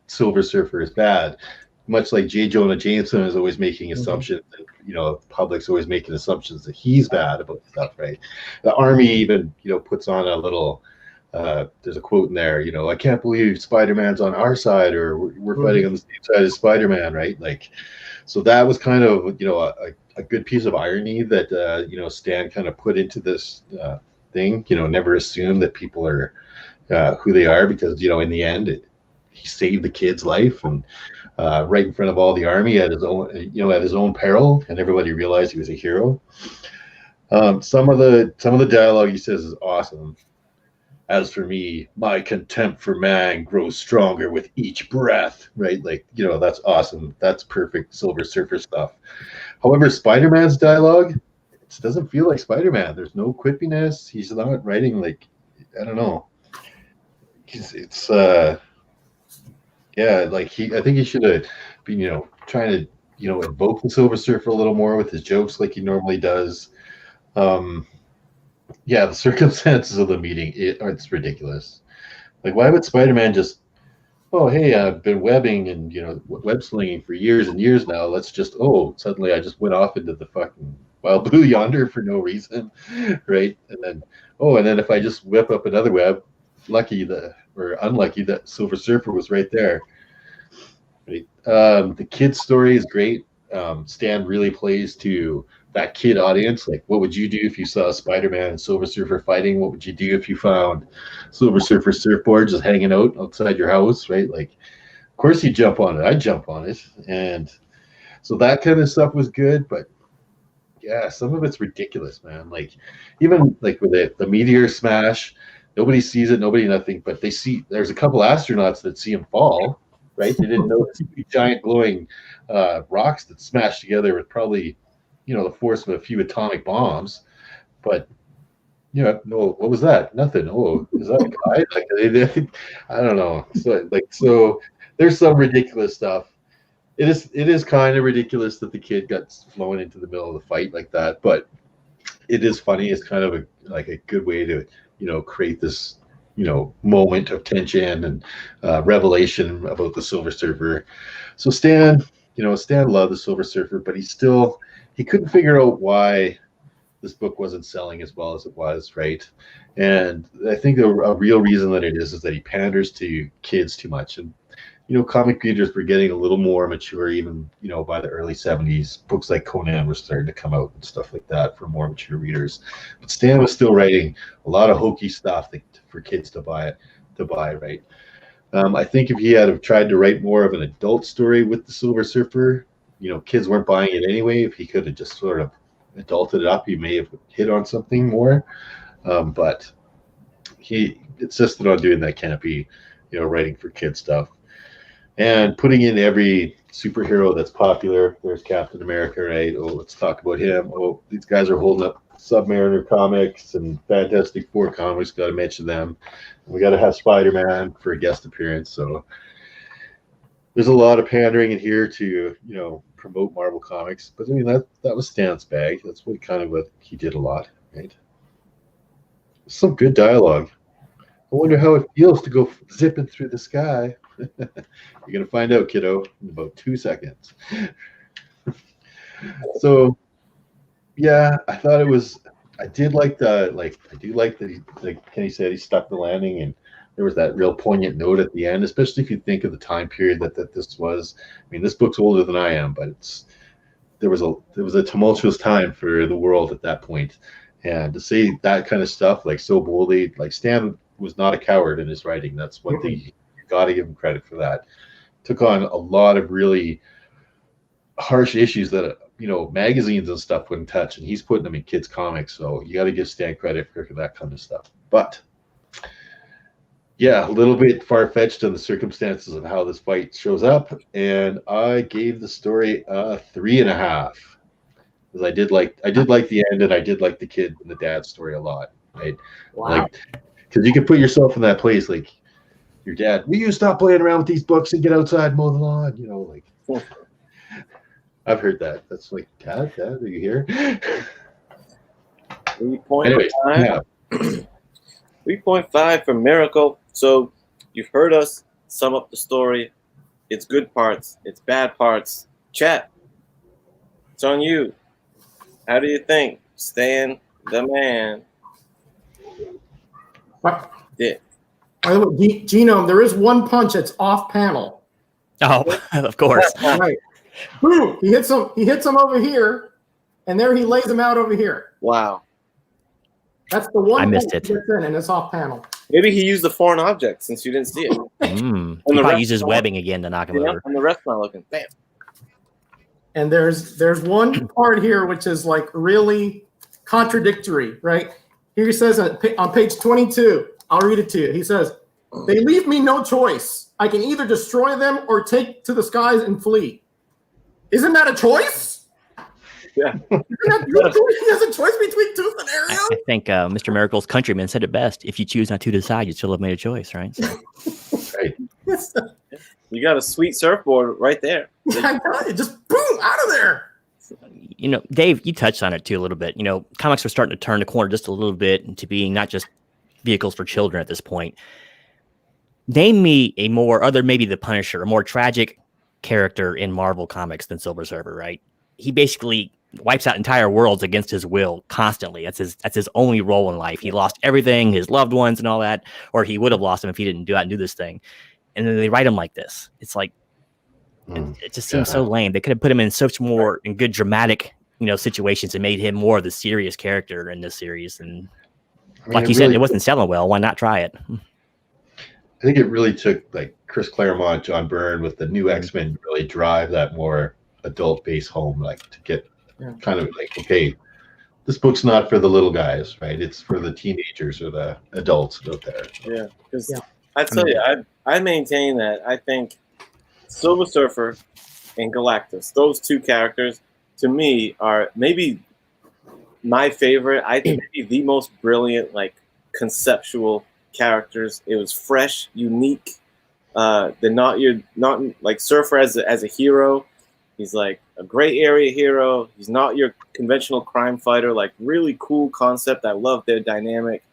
Silver Surfer is bad, much like J. Jonah Jameson is always making assumptions. And, the public's always making assumptions that he's bad about stuff, right? The Army even, puts on a little, there's a quote in there, I can't believe Spider-Man's on our side, or we're fighting on the same side as Spider-Man, right? Like, so that was kind of, a good piece of irony that Stan kind of put into this thing. Never assume that people are who they are, because in the end he saved the kid's life, and right in front of all the army at his own peril, and everybody realized he was a hero. Some of the dialogue he says is awesome. As for me, my contempt for man grows stronger with each breath, right? That's awesome. That's perfect Silver Surfer stuff. However, Spider-Man's dialogue, it doesn't feel like Spider-Man. There's no quippiness. He's not writing I don't know. I think he should have been, trying to, invoke the Silver Surfer a little more with his jokes like he normally does. The circumstances of the meeting, it's ridiculous. Why would Spider-Man just, oh, hey, I've been webbing and, web slinging for years and years now. Let's just, suddenly I just went off into the fucking wild blue yonder for no reason, right? And then if I just whip up another web, unlucky that Silver Surfer was right there. Right? The kid's story is great. Stan really plays to that kid audience. What would you do if you saw Spider-Man and Silver Surfer fighting? What would you do if you found Silver Surfer surfboard just hanging out outside your house, right? Of course you'd jump on it. I'd jump on it. And so that kind of stuff was good, but yeah, some of it's ridiculous, man. Even with the meteor smash, nobody sees it, nothing, but there's a couple astronauts that see him fall, right? They didn't know it's giant glowing rocks that smashed together with probably, the force of a few atomic bombs. But, no, what was that? Nothing. Oh, is that a guy? I don't know. So there's some ridiculous stuff. It is kind of ridiculous that the kid got flown into the middle of the fight like that, but it is funny. It's kind of a good way to, create this, moment of tension and revelation about the Silver Surfer. So Stan loved the Silver Surfer, but he couldn't figure out why this book wasn't selling as well as it was, right? And I think a real reason that it is that he panders to kids too much. And, comic readers were getting a little more mature even, by the early 70s. Books like Conan were starting to come out and stuff like that for more mature readers. But Stan was still writing a lot of hokey stuff for kids to buy, right? I think if he had have tried to write more of an adult story with the Silver Surfer, kids weren't buying it anyway. If he could have just sort of adulted it up, he may have hit on something more. But he insisted on doing that campy, writing for kid stuff. And putting in every superhero that's popular. There's Captain America, right? Oh, let's talk about him. Oh, these guys are holding up Submariner comics and Fantastic Four comics. Got to mention them. We got to have Spider-Man for a guest appearance. So there's a lot of pandering in here to, promote Marvel Comics. But I mean, that was Stan's bag. That's what he did a lot, right? Some good dialogue. I wonder how it feels to go zipping through the sky. You're going to find out, kiddo, in about 2 seconds. So, yeah, I thought I do like that Kenny said he stuck the landing, and there was that real poignant note at the end, especially if you think of the time period that this was. I mean, this book's older than I am, but there was a tumultuous time for the world at that point. And to say that kind of stuff, so boldly, Stan was not a coward in his writing. That's one thing. Got to give him credit for that. Took on a lot of really harsh issues that magazines and stuff wouldn't touch, and he's putting them in kids' comics. So you got to give Stan credit for that kind of stuff. But yeah, a little bit far-fetched in the circumstances of how this fight shows up, and I gave the story a 3.5 because I did like the end, and I did like the kid and the dad story a lot. Right? Wow. Because you can put yourself in that place, your dad, will you stop playing around with these books and get outside and mow the lawn? I've heard that. That's Dad, are you here? 3.5. Anyways, yeah. 3.5 for Miracle. So you've heard us sum up the story. It's good parts. It's bad parts. Chat. It's on you. How do you think? Stan the man. What? Yeah. By the way, Genome, there is one punch that's off panel. Oh, of course. Right. Boom! He hits him over here, and there he lays him out over here. Wow. That's the one I missed that it. gets in this off panel. Maybe he used the foreign object since you didn't see it. He the probably rest uses not- webbing again to knock him over. And the rest not looking. Bam. And there's one part here which is like really contradictory, right? Here he says on page 22, I'll read it to you. He says, "They leave me no choice. I can either destroy them or take to the skies and flee." Isn't that a choice? Yeah. He has a choice between two scenarios. I think Mr. Miracle's countryman said it best. If you choose not to decide, you still have made a choice, right? So, Right. You got a sweet surfboard right there. I tell you, just boom, out of there. you know, Dave, you touched on it too a little bit. You know, comics are starting to turn the corner just a little bit into being not just vehicles for children at this point. Name me a more, other maybe the Punisher, a more tragic character in Marvel Comics than Silver Surfer, right? He basically wipes out entire worlds against his will constantly. That's his only role in life. He lost everything, his loved ones and all that, or he would have lost them if he didn't do out and do this thing. And then they write him like this. It's like, it just seems so lame. They could have put him in such more in good dramatic, situations and made him more of the serious character in this series. And like you said, it wasn't selling well. Why not try it? I think it really took like Chris Claremont, John Byrne with the new X-Men to really drive that more adult base home, like to get kind of like, okay, this book's not for the little guys, right? It's for the teenagers or the adults out there. Yeah, because I tell you, I maintain that I think Silver Surfer and Galactus, those two characters, to me, are maybe my favorite. I think maybe the most brilliant, like conceptual characters. It was fresh, unique. They're not like Surfer as a hero. He's like a gray area hero. He's not your conventional crime fighter. Like really cool concept. I love their dynamic.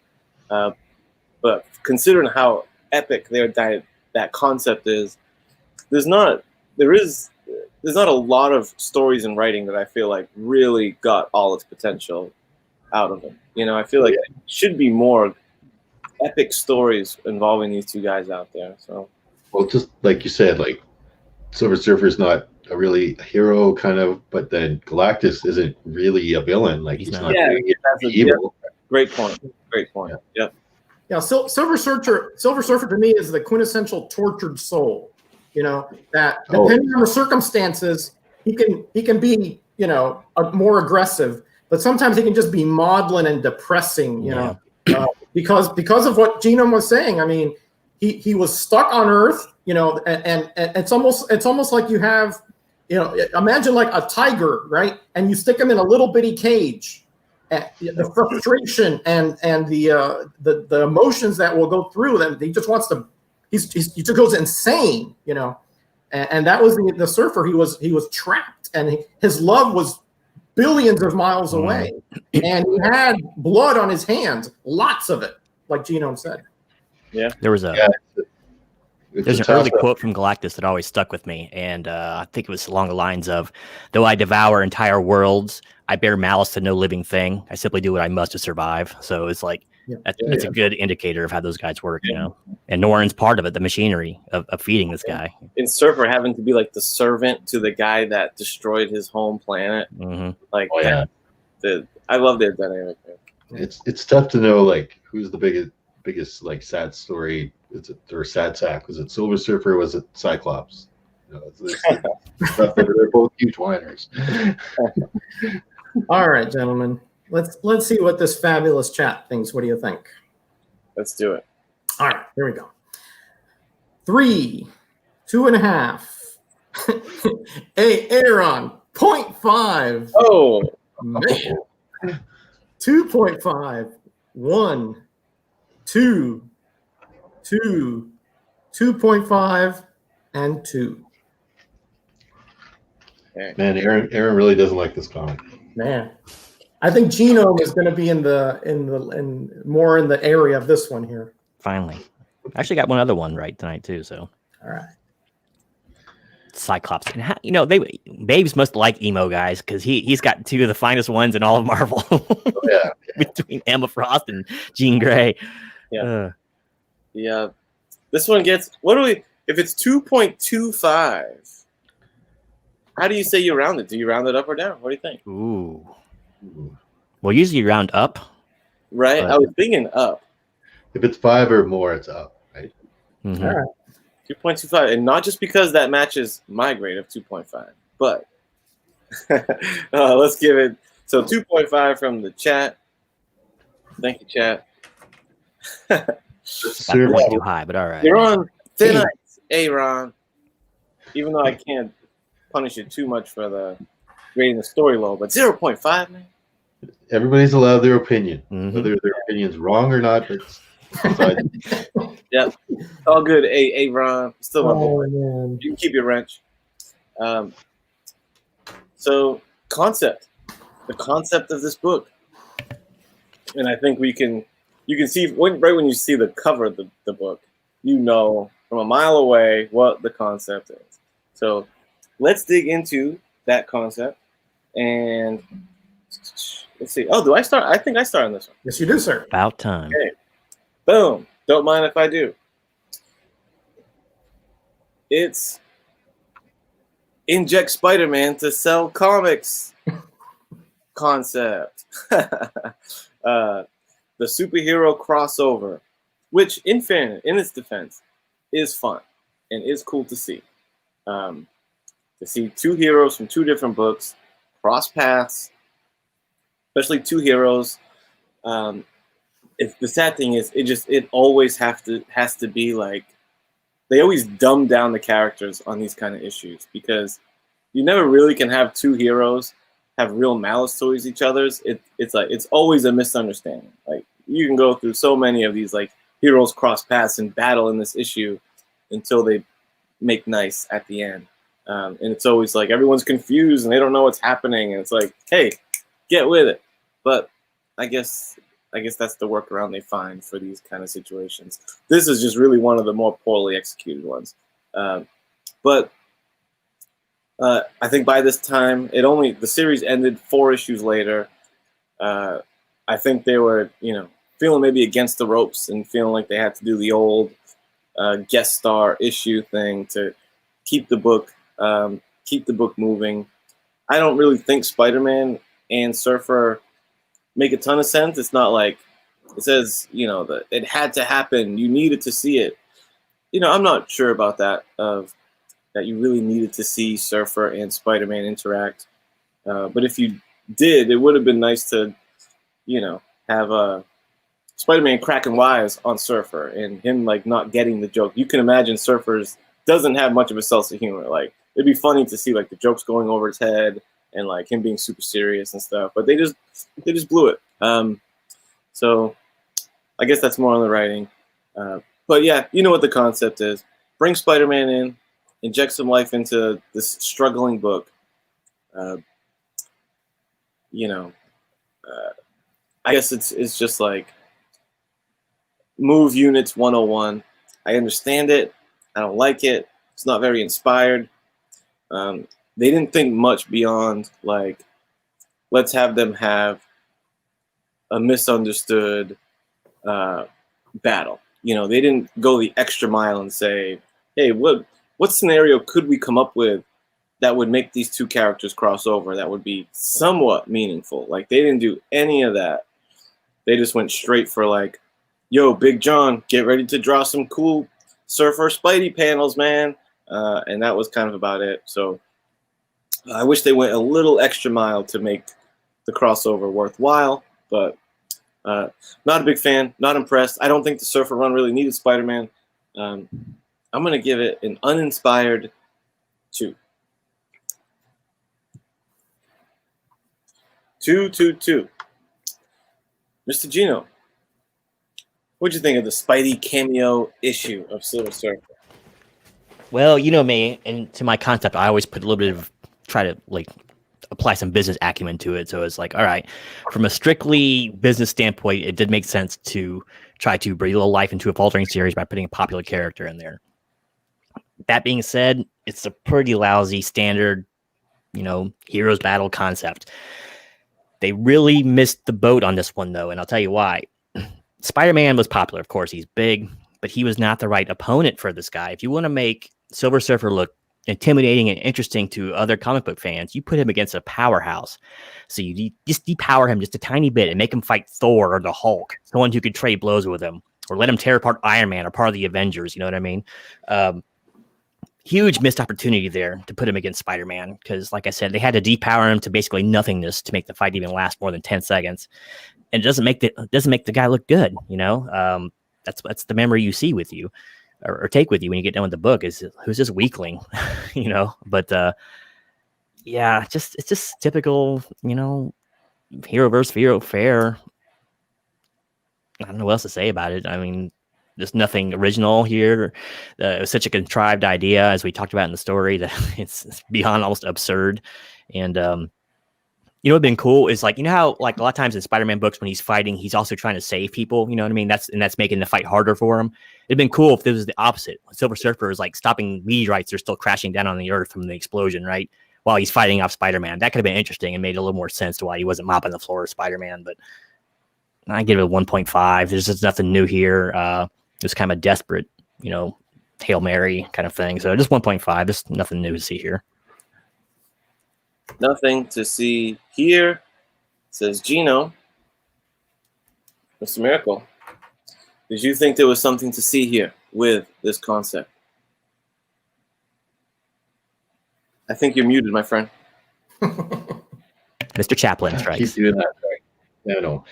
But considering how epic that concept is, there's not a lot of stories in writing that I feel like really got all its potential out of them. I feel like there should be more epic stories involving these two guys out there. So, well, just like you said, like Silver Surfer's not a really hero kind of, but then Galactus isn't really a villain. Like he's not evil. Great point. Yeah. Yeah, Silver Surfer to me is the quintessential tortured soul. That depending on the circumstances, he can be more aggressive, but sometimes he can just be maudlin and depressing. Because of what Genome was saying. I mean, he was stuck on Earth. And it's almost like you have, imagine like a tiger, right? And you stick him in a little bitty cage. The frustration and the emotions that will go through them. He just wants to. He just goes insane, and that was the Surfer. He was trapped, and his love was billions of miles away, and he had blood on his hands, lots of it, like Genome said. Yeah, there was there's an early quote from Galactus that always stuck with me, and I think it was along the lines of, "Though I devour entire worlds, I bear malice to no living thing. I simply do what I must to survive." So it's like that's a good indicator of how those guys work, And Norrin's part of it, the machinery of feeding this guy. And Surfer having to be like the servant to the guy that destroyed his home planet. Like, I love their dynamic. It's tough to know like who's the biggest like sad story. Is it or sad sack? Was it Silver Surfer? Or was it Cyclops? They're both huge whiners. All right, gentlemen. Let's see what this fabulous chat thinks. What do you think? Let's do it. All right, here we go. 3, 2.5. Aaron, 0.5. Oh, man. 2.5. 1, 2, 2, 2.5, and 2. Man, Aaron really doesn't like this comic. Man, I think Genome is going to be in more in the area of this one here. Finally, I actually got one other one right tonight too. So, all right, Cyclops, and Babes must like emo guys because he's got two of the finest ones in all of Marvel. Between Emma Frost and Jean Grey. Yeah. This one gets if it's 2.25? How do you say you round it? Do you round it up or down? What do you think? Ooh, Well, usually you round up. Right? But- I was thinking up. If it's 5 or more, it's up, right? Mhm. All right. 2.25. And not just because that matches my grade of 2.5, but let's give it. So 2.5 from the chat. Thank you, chat. That's Serve- way too high, but all right. You're on thin ice, Aaron. Even though I can't punish you too much for the grading the story low, but 0.5, man. Everybody's allowed their opinion, Mhm. whether their opinion's wrong or not. It's Yep. All good, Aaron. Still my boy. Oh, man. You can keep your wrench. So concept, the concept of this book, and I think you can see right when you see the cover of the book, you know from a mile away what the concept is. So let's dig into that concept and let's see. Oh, do I start? I think I start on this one. Yes, you do, sir. About time. Okay. Boom. Don't mind if I do. It's inject Spider-Man to sell comics concept. The superhero crossover, which in fairness, in its defense, is fun and is cool to see. To see two heroes from two different books cross paths, especially two heroes. The sad thing is, it always has to be like, they always dumb down the characters on these kind of issues because you never really can have two heroes have real malice towards each other's. It's always a misunderstanding. Like you can go through so many of these like heroes cross paths and battle in this issue until they make nice at the end. And it's always like everyone's confused and they don't know what's happening. And it's like, hey, get with it. But I guess that's the workaround they find for these kind of situations. This is just really one of the more poorly executed ones. But I think by this time, the series ended 4 issues later. I think they were, feeling maybe against the ropes and feeling like they had to do the old guest star issue thing to keep the book moving. I don't really think Spider-Man and Surfer make a ton of sense. It's not like it says, that it had to happen. You needed to see it. I'm not sure about that. That you really needed to see Surfer and Spider-Man interact. But if you did, it would have been nice to, have Spider-Man cracking wise on Surfer and him like not getting the joke. You can imagine Surfer's doesn't have much of a sense of humor. Like it'd be funny to see like the jokes going over his head and like him being super serious and stuff. But they just blew it. So I guess that's more on the writing. But yeah, you know what the concept is. Bring Spider-Man in, inject some life into this struggling book. I guess it's just like move units 101. I understand it. I don't like it. It's not very inspired. They didn't think much beyond like, let's have them have a misunderstood battle. They didn't go the extra mile and say, hey, what scenario could we come up with that would make these two characters cross over that would be somewhat meaningful? Like they didn't do any of that. They just went straight for like, yo, Big John, get ready to draw some cool Surfer Spidey panels, man. And that was kind of about it. So I wish they went a little extra mile to make the crossover worthwhile, but not a big fan, not impressed. I don't think the Surfer run really needed Spider-Man. I'm going to give it an uninspired 2. 2. Mr. Gino, what'd you think of the Spidey cameo issue of Silver Surfer? Well, you know me, and to my concept, I always put a little bit of try to like apply some business acumen to it. So it's like, all right, from a strictly business standpoint, it did make sense to try to breathe a little life into a faltering series by putting a popular character in there. That being said, it's a pretty lousy standard, heroes battle concept. They really missed the boat on this one, though, and I'll tell you why. Spider-Man was popular, of course. He's big, but he was not the right opponent for this guy. If you want to make Silver Surfer look intimidating and interesting to other comic book fans, you put him against a powerhouse. So you just depower him just a tiny bit and make him fight Thor or the Hulk, someone who could trade blows with him, or let him tear apart Iron Man or part of the Avengers. You know what I mean? Huge missed opportunity there to put him against Spider-Man, because, like I said, they had to depower him to basically nothingness to make the fight even last more than 10 seconds. And it doesn't make the guy look good. You know, that's the memory you see with you, or take with you when you get done with the book, is who's this weakling, you know? But yeah, it's just typical, you know, hero versus hero fare. I don't know what else to say about it. I mean, there's nothing original here. It was such a contrived idea, as we talked about in the story, that it's beyond almost absurd. And you know what'd been cool is, like, you know how, like, a lot of times in Spider-Man books when he's fighting, he's also trying to save people. You know what I mean? That's making the fight harder for him. It'd been cool if this was the opposite. When Silver Surfer is like stopping meteorites that are still crashing down on the Earth from the explosion, right? While he's fighting off Spider-Man. That could have been interesting and made a little more sense to why he wasn't mopping the floor of Spider-Man. But I give it a 1.5. There's just nothing new here. It was kind of a desperate, you know, Hail Mary kind of thing. So just 1.5. There's nothing new to see here. Nothing to see here, says Gino. Mr. Miracle, did you think there was something to see here with this concept? I think you're muted, my friend. Mr. Chaplin strikes. Keep doing that. Right? No.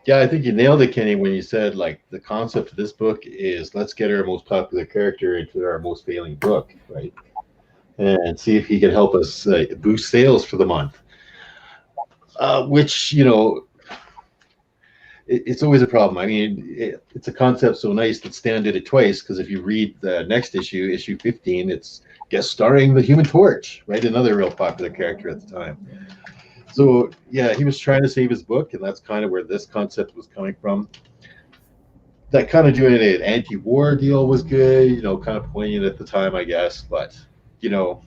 Yeah, I think you nailed it, Kenny, when you said, like, the concept of this book is, let's get our most popular character into our most failing book, right? And see if he can help us boost sales for the month. Which, you know, it's always a problem. I mean, it's a concept so nice that Stan did it twice, because if you read the next issue, issue 15, it's guest starring the Human Torch, right? Another real popular character at the time. So, yeah, he was trying to save his book, and that's kind of where this concept was coming from. That kind of doing an anti-war deal was good, you know, kind of poignant at the time, I guess. But, you know,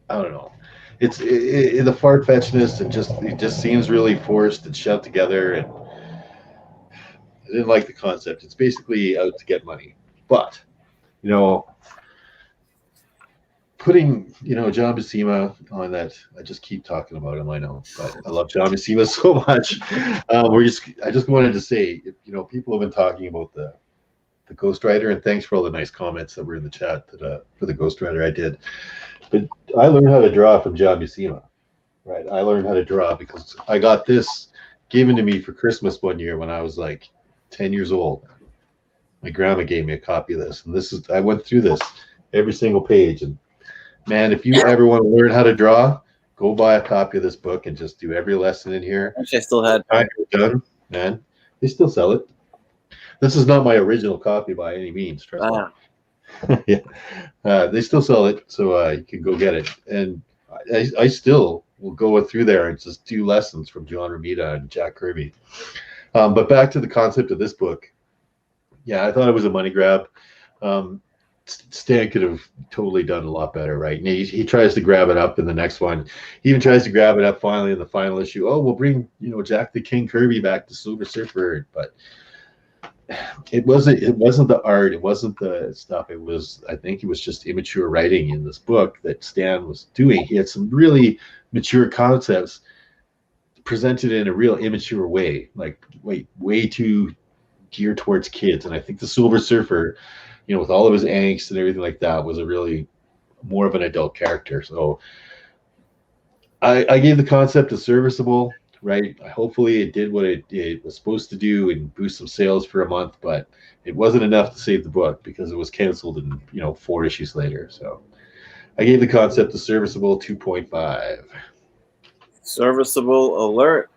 I don't know. It's the far-fetchedness, and it just seems really forced and shoved together, and I didn't like the concept. It's basically out to get money. But, you know, putting, you know, John Buscema on that, I just keep talking about him, I know, but I love John Buscema so much. I just wanted to say, you know, people have been talking about the Ghost Rider, and thanks for all the nice comments that were in the chat for the Ghost Rider I did. But I learned how to draw from John Buscema, right? I learned how to draw because I got this given to me for Christmas one year when I was like 10 years old. My grandma gave me a copy of this, and I went through this every single page, and man, if you ever want to learn how to draw, go buy a copy of this book and just do every lesson in here. Actually, I still had done, man. They still sell it. This is not my original copy by any means. Trust me. Yeah, they still sell it, so you can go get it. And I still will go through there and just do lessons from John Romita and Jack Kirby. But back to the concept of this book. Yeah, I thought it was a money grab. Stan could have totally done a lot better, right? And he tries to grab it up in the next one. He even tries to grab it up finally in the final issue. Oh, we'll bring, you know, Jack the King Kirby back to Silver Surfer, but it wasn't the art, it wasn't the stuff. I think it was just immature writing in this book that Stan was doing. He had some really mature concepts presented in a real immature way, like way too geared towards kids. And I think the Silver Surfer, you know, with all of his angst and everything like that, was a really more of an adult character. So I gave the concept a serviceable, right? Hopefully it did what it was supposed to do and boost some sales for a month, but it wasn't enough to save the book because it was canceled in, you know, 4 issues later. So I gave the concept a serviceable 2.5. Serviceable alert,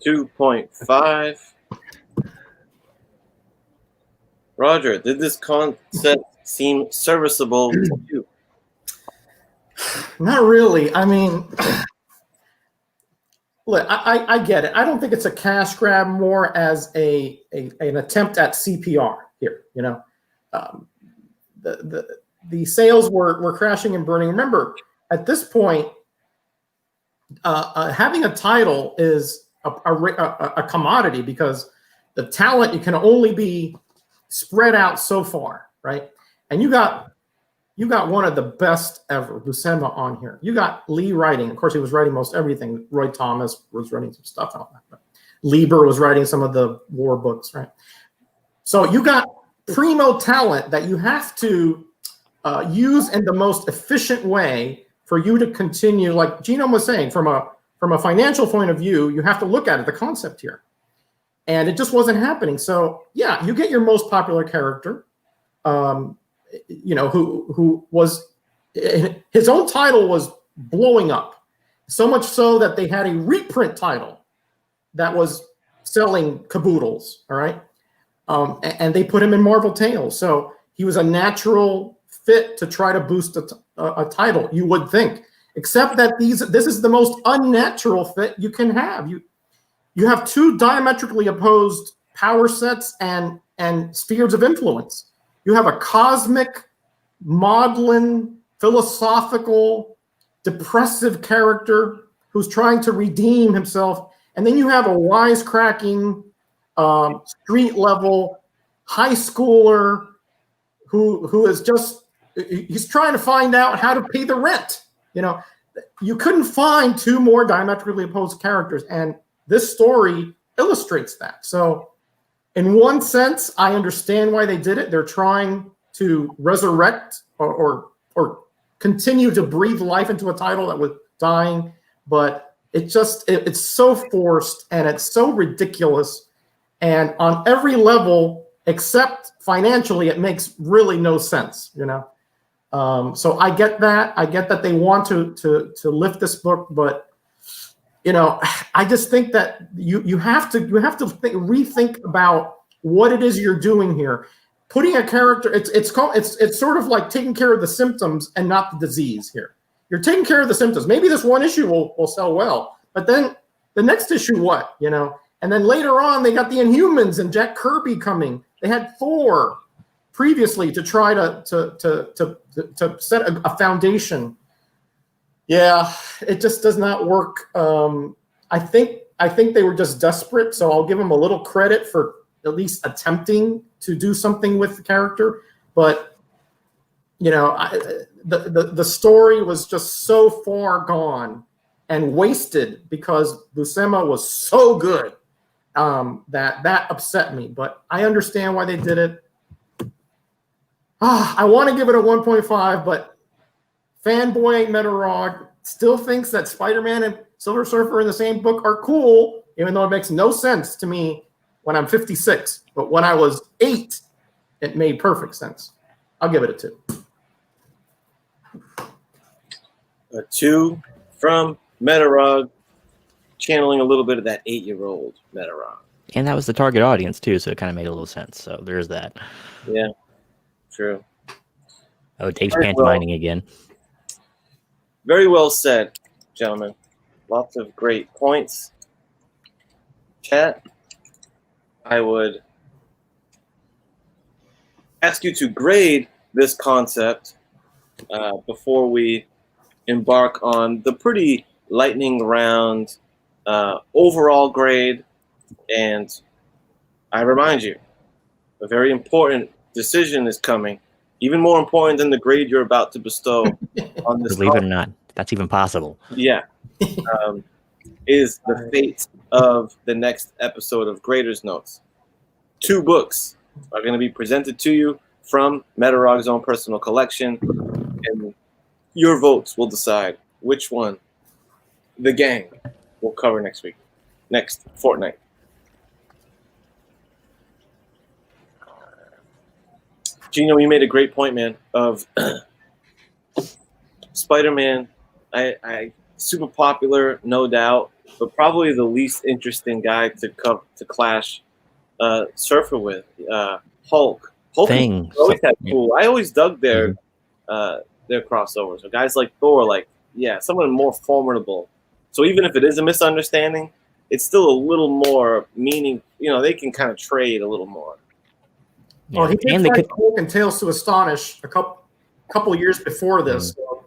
2.5. Roger, did this concept seem serviceable to you? Not really. I mean, look, I get it. I don't think it's a cash grab, more as an attempt at CPR here. You know, the sales were crashing and burning. Remember, at this point, having a title is a commodity, because the talent, you can only be spread out so far, right? And you got you got one of the best ever, Buscema, on here. You got Lee writing. Of course, he was writing most everything. Roy Thomas was writing some stuff on that. But Lieber was writing some of the war books, right? So you got primo talent that you have to use in the most efficient way for you to continue. Like Gino was saying, from a financial point of view, you have to look at it, the concept here. And it just wasn't happening. So yeah, you get your most popular character, who was, his own title was blowing up. So much so that they had a reprint title that was selling caboodles, all right? And they put him in Marvel Tales. So he was a natural fit to try to boost a title, you would think. Except that this is the most unnatural fit you can have. You have two diametrically opposed power sets and spheres of influence. You have a cosmic, maudlin, philosophical, depressive character who's trying to redeem himself. And then you have a wisecracking, street level high schooler who is just, he's trying to find out how to pay the rent. You couldn't find two more diametrically opposed characters, and this story illustrates that. So in one sense, I understand why they did it. They're trying to resurrect or continue to breathe life into a title that was dying, but it's so forced and it's so ridiculous. And on every level, except financially, it makes really no sense, So I get that. I get that they want to lift this book, but I just think that you have to rethink about what it is you're doing here. Putting a character, it's sort of like taking care of the symptoms and not the disease here. You're taking care of the symptoms. Maybe this one issue will sell well, but then the next issue, what? And then later on, they got the Inhumans and Jack Kirby coming. They had Thor previously to try to set a foundation. Yeah, it just does not work. I think they were just desperate, so I'll give them a little credit for at least attempting to do something with the character. But the story was just so far gone and wasted because Buscema was so good that upset me. But I understand why they did it. I want to give it a 1.5, but Fanboy Ain't Metarog still thinks that Spider-Man and Silver Surfer in the same book are cool, even though it makes no sense to me when I'm 56. But when I was 8, it made perfect sense. I'll give it a 2. A 2 from Metarog, channeling a little bit of that 8-year-old Metarog. And that was the target audience, too, so it kind of made a little sense. So there's that. Yeah, true. Oh, Dave's pantomiming again. Very well said, gentlemen. Lots of great points. Chat, I would ask you to grade this concept before we embark on the pretty lightning round overall grade. And I remind you, a very important decision is coming, even more important than the grade you're about to bestow on this. Believe it or not, that's even possible. Yeah. Is the fate of the next episode of Grader's Notes. 2 books are going to be presented to you from Metarog's own personal collection, and your votes will decide which one the gang will cover next fortnight. Gino, you made a great point, man, of Spider-Man. I super popular, no doubt, but probably the least interesting guy to clash Surfer with. Hulk Thing. always had cool. I always dug their crossovers. So guys like Thor, someone more formidable. So even if it is a misunderstanding, it's still a little more meaning. They can kind of trade a little more. Yeah. Well, he did fight Hulk and Tales to Astonish a couple years before this. So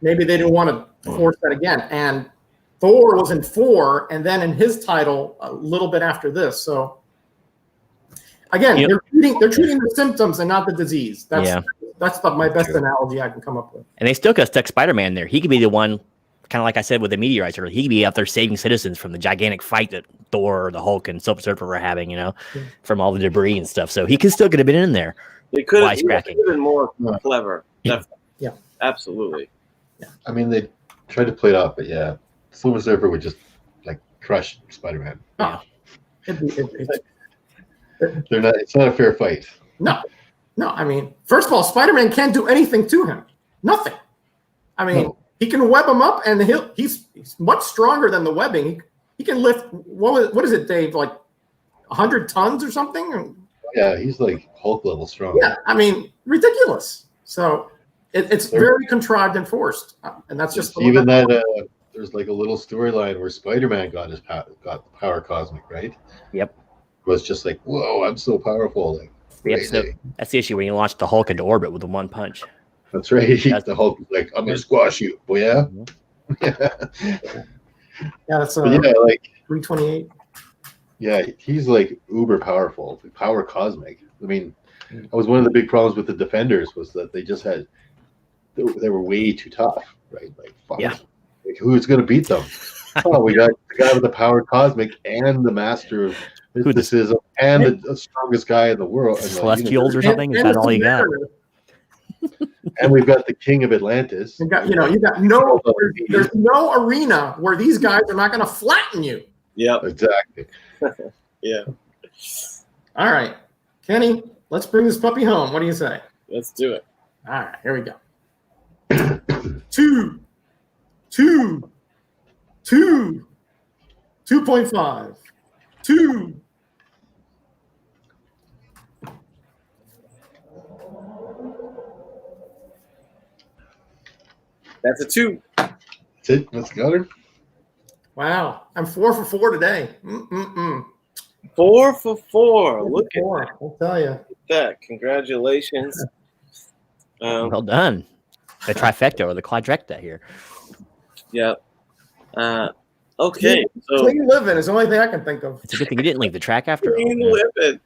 maybe they didn't want to force that again. And Thor was in 4, and then in his title a little bit after this. So again, they're treating the symptoms and not the disease. That's That's my best True. analogy I can come up with. And they still could stuck Spider-Man there. He could be the one, kind of like I said with the meteorites earlier. He could be out there saving citizens from the gigantic fight that Thor, the Hulk, and Silver Surfer were having, from all the debris and stuff. So he could have been in there. They could have been more clever. Definitely. Yeah. Absolutely. Yeah. I mean, they tried to play it off, but yeah, Silver Surfer would just like crush Spider-Man. Yeah. They're not. It's not a fair fight. No. I mean, first of all, Spider-Man can't do anything to him. Nothing. I mean, he can web him up, and he's much stronger than the webbing. He can lift. What is it, Dave? Like 100 tons or something? Yeah, he's like Hulk level strong. Yeah, I mean, ridiculous. So it's very contrived and forced, and that's just even that. There's like a little storyline where Spider-Man got the power cosmic, right? Yep. It was just like, whoa, I'm so powerful. Like, so that's the issue when you launch the Hulk into orbit with the one punch. That's right. The Hulk was like, I'm gonna squash you. Well, yeah. Yeah, that's like 328. Yeah, he's like uber powerful, power cosmic. I mean, that was one of the big problems with the Defenders was that they were way too tough, right? Like, fuck. Yeah. Like, who's going to beat them? Oh, we got the guy with the power cosmic and the master of mysticism and the strongest guy in the world. Celestials or something? Is that all you got? And we've got the king of Atlantis. You got there's no arena where these guys are not going to flatten you. Yeah, exactly. Yeah. All right, Kenny, let's bring this puppy home. What do you say? Let's do it. All right, here we go. 2.5. 2. That's a 2. That's it. Let's go. Wow, I'm 4 for 4 today. 4 for 4. Look at that. I'll tell you. That. Congratulations. Well done. The trifecta or the quadrecta here. Yep. Okay. Clean living is the only thing I can think of. It's a good thing you didn't leave the track after all. Clean living.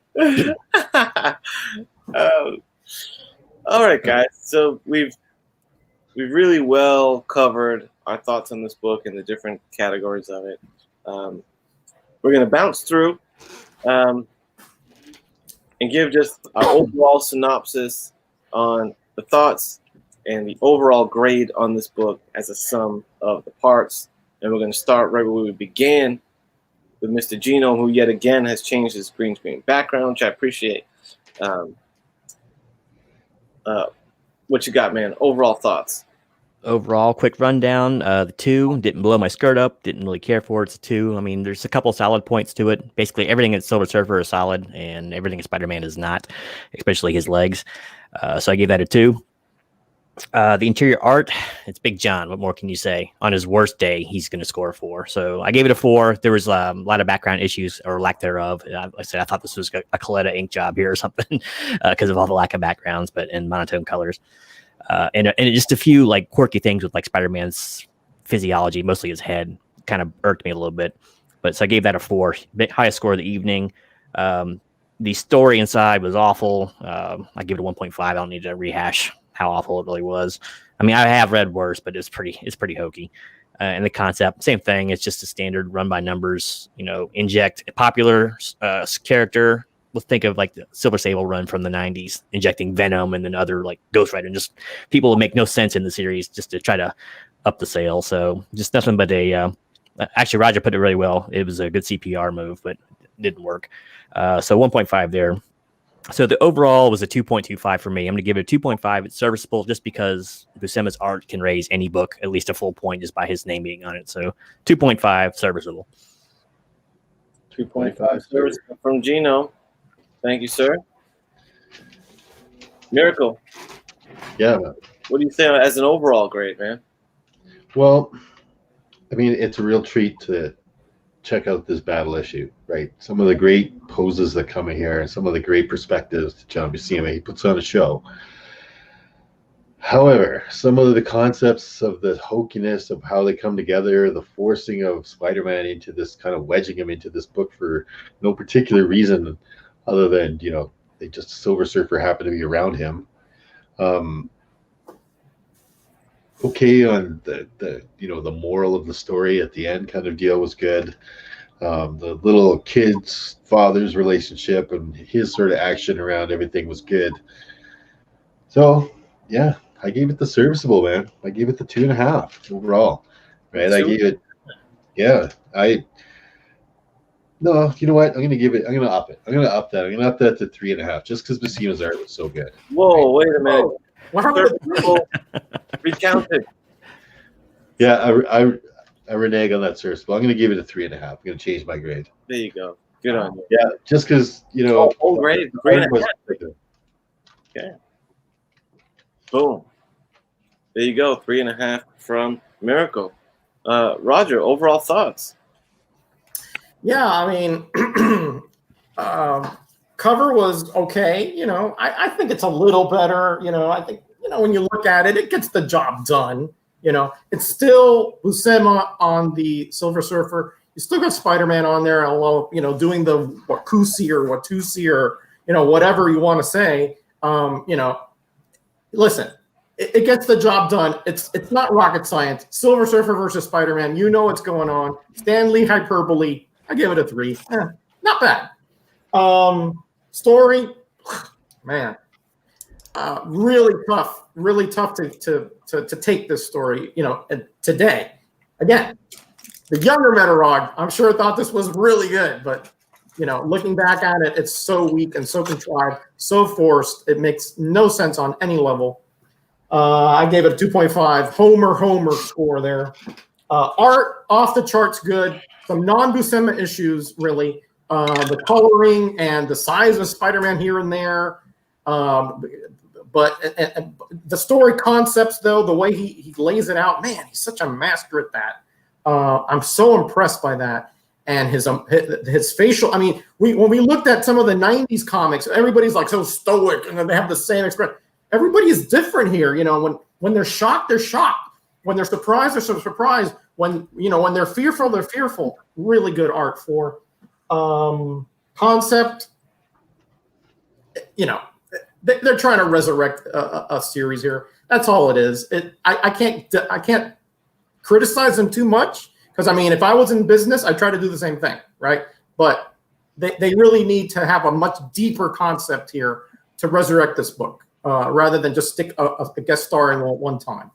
All right, guys. So we've really well covered our thoughts on this book and the different categories of it. We're going to bounce through and give just our overall synopsis on the thoughts and the overall grade on this book as a sum of the parts. And we're going to start right where we began with Mr. Gino, who yet again has changed his green screen background, which I appreciate. What you got, man? Overall thoughts. Overall, quick rundown. The 2 didn't blow my skirt up. Didn't really care for it. It's a 2. I mean, there's a couple solid points to it. Basically, everything in Silver Surfer is solid, and everything in Spider-Man is not, especially his legs. So I gave that a 2. The interior art, it's Big John. What more can you say? On his worst day, he's going to score a 4. So I gave it a 4. There was a lot of background issues or lack thereof. I said I thought this was a Coletta ink job here or something because of all the lack of backgrounds, but in monotone colors. And just a few like quirky things with like Spider-Man's physiology, mostly his head, kind of irked me a little bit. But so I gave that a 4, highest score of the evening. The story inside was awful. I give it a 1.5. I don't need to rehash how awful it really was. I mean, I have read worse, but it's pretty hokey. And the concept, same thing. It's just a standard run by numbers. Inject a popular character. Let's think of like the Silver Sable run from the 90s, injecting Venom and then other like Ghost Rider, and just people who make no sense in the series just to try to up the sale. So just nothing but actually Roger put it really well. It was a good CPR move, but it didn't work. So 1.5 there. So the overall was a 2.25 for me. I'm going to give it a 2.5. It's serviceable just because Buscema's art can raise any book at least a full point just by his name being on it. So 2.5 serviceable. 2.5 serviceable from Gino. Thank you, sir. Miracle. Yeah. What do you say as an overall grade, man? Well, I mean, it's a real treat to check out this battle issue, right? Some of the great poses that come in here and some of the great perspectives that John Buscema, he puts on a show. However, some of the concepts of the hokiness of how they come together, the forcing of Spider-Man into this kind of wedging him into this book for no particular reason other than, they just Silver Surfer happened to be around him. Okay on the moral of the story at the end kind of deal was good. The little kid's father's relationship and his sort of action around everything was good. So yeah, I gave it the serviceable, man. I gave it the 2.5 overall. Right. I gave it, yeah. No, you know what? I'm gonna up it. I'm gonna up that. I'm gonna up that to 3.5 just because Buscema's art was so good. Whoa, wait a minute. Whoa, what happened to 3? Recounted. Yeah, I renege on that serviceable. I'm gonna give it a 3.5. I'm gonna change my grade. There you go. Good on you. Yeah, just because Grade. Okay. Boom. There you go. 3.5 from Miracle. Roger, overall thoughts? Yeah, I mean, cover was okay. I think it's a little better. I think, when you look at it, it gets the job done. It's still Buscema on the Silver Surfer. You still got Spider-Man on there, although, doing the Watusi or Watusi or, whatever you want to say. Listen, it gets the job done. It's not rocket science. Silver Surfer versus Spider-Man. You know what's going on. Stan Lee hyperbole. I give it a 3. Not bad. Story, man, really tough. Really tough to take this story. Today, again, the younger Metarog, I'm sure thought this was really good, but looking back at it, it's so weak and so contrived, so forced. It makes no sense on any level. I gave it a 2.5. Homer score there. Art off the charts good. Some non-Buscema issues, really. The coloring and the size of Spider-Man here and there. But the story concepts, though, the way he lays it out, man, he's such a master at that. I'm so impressed by that. And his facial, I mean, when we looked at some of the 90s comics, everybody's like so stoic and then they have the same expression. Everybody is different here. When they're shocked, they're shocked. When they're surprised, they're so surprised. When they're fearful, they're fearful. Really good art for concept. They're trying to resurrect a series here. That's all it is. I can't criticize them too much because, I mean, if I was in business, I'd try to do the same thing, right? But they really need to have a much deeper concept here to resurrect this book rather than just stick a guest star in one time.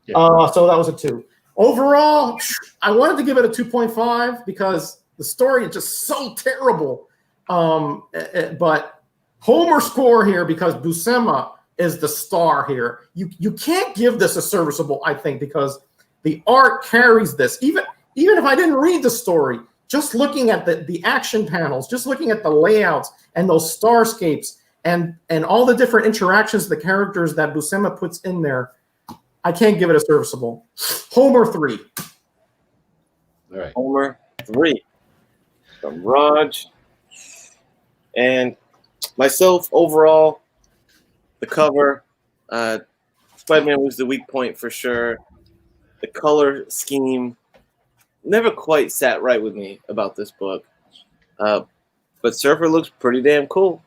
Yeah. So that was a 2. Overall, I wanted to give it a 2.5 because the story is just so terrible. But Homer score here because Buscema is the star here. You can't give this a serviceable, I think, because the art carries this. Even if I didn't read the story, just looking at the action panels, just looking at the layouts and those starscapes and all the different interactions, the characters that Buscema puts in there, I can't give it a serviceable. Homer 3. All right. Homer 3 from Raj. And myself, overall, the cover, Spider-Man was the weak point for sure. The color scheme never quite sat right with me about this book. But Surfer looks pretty damn cool.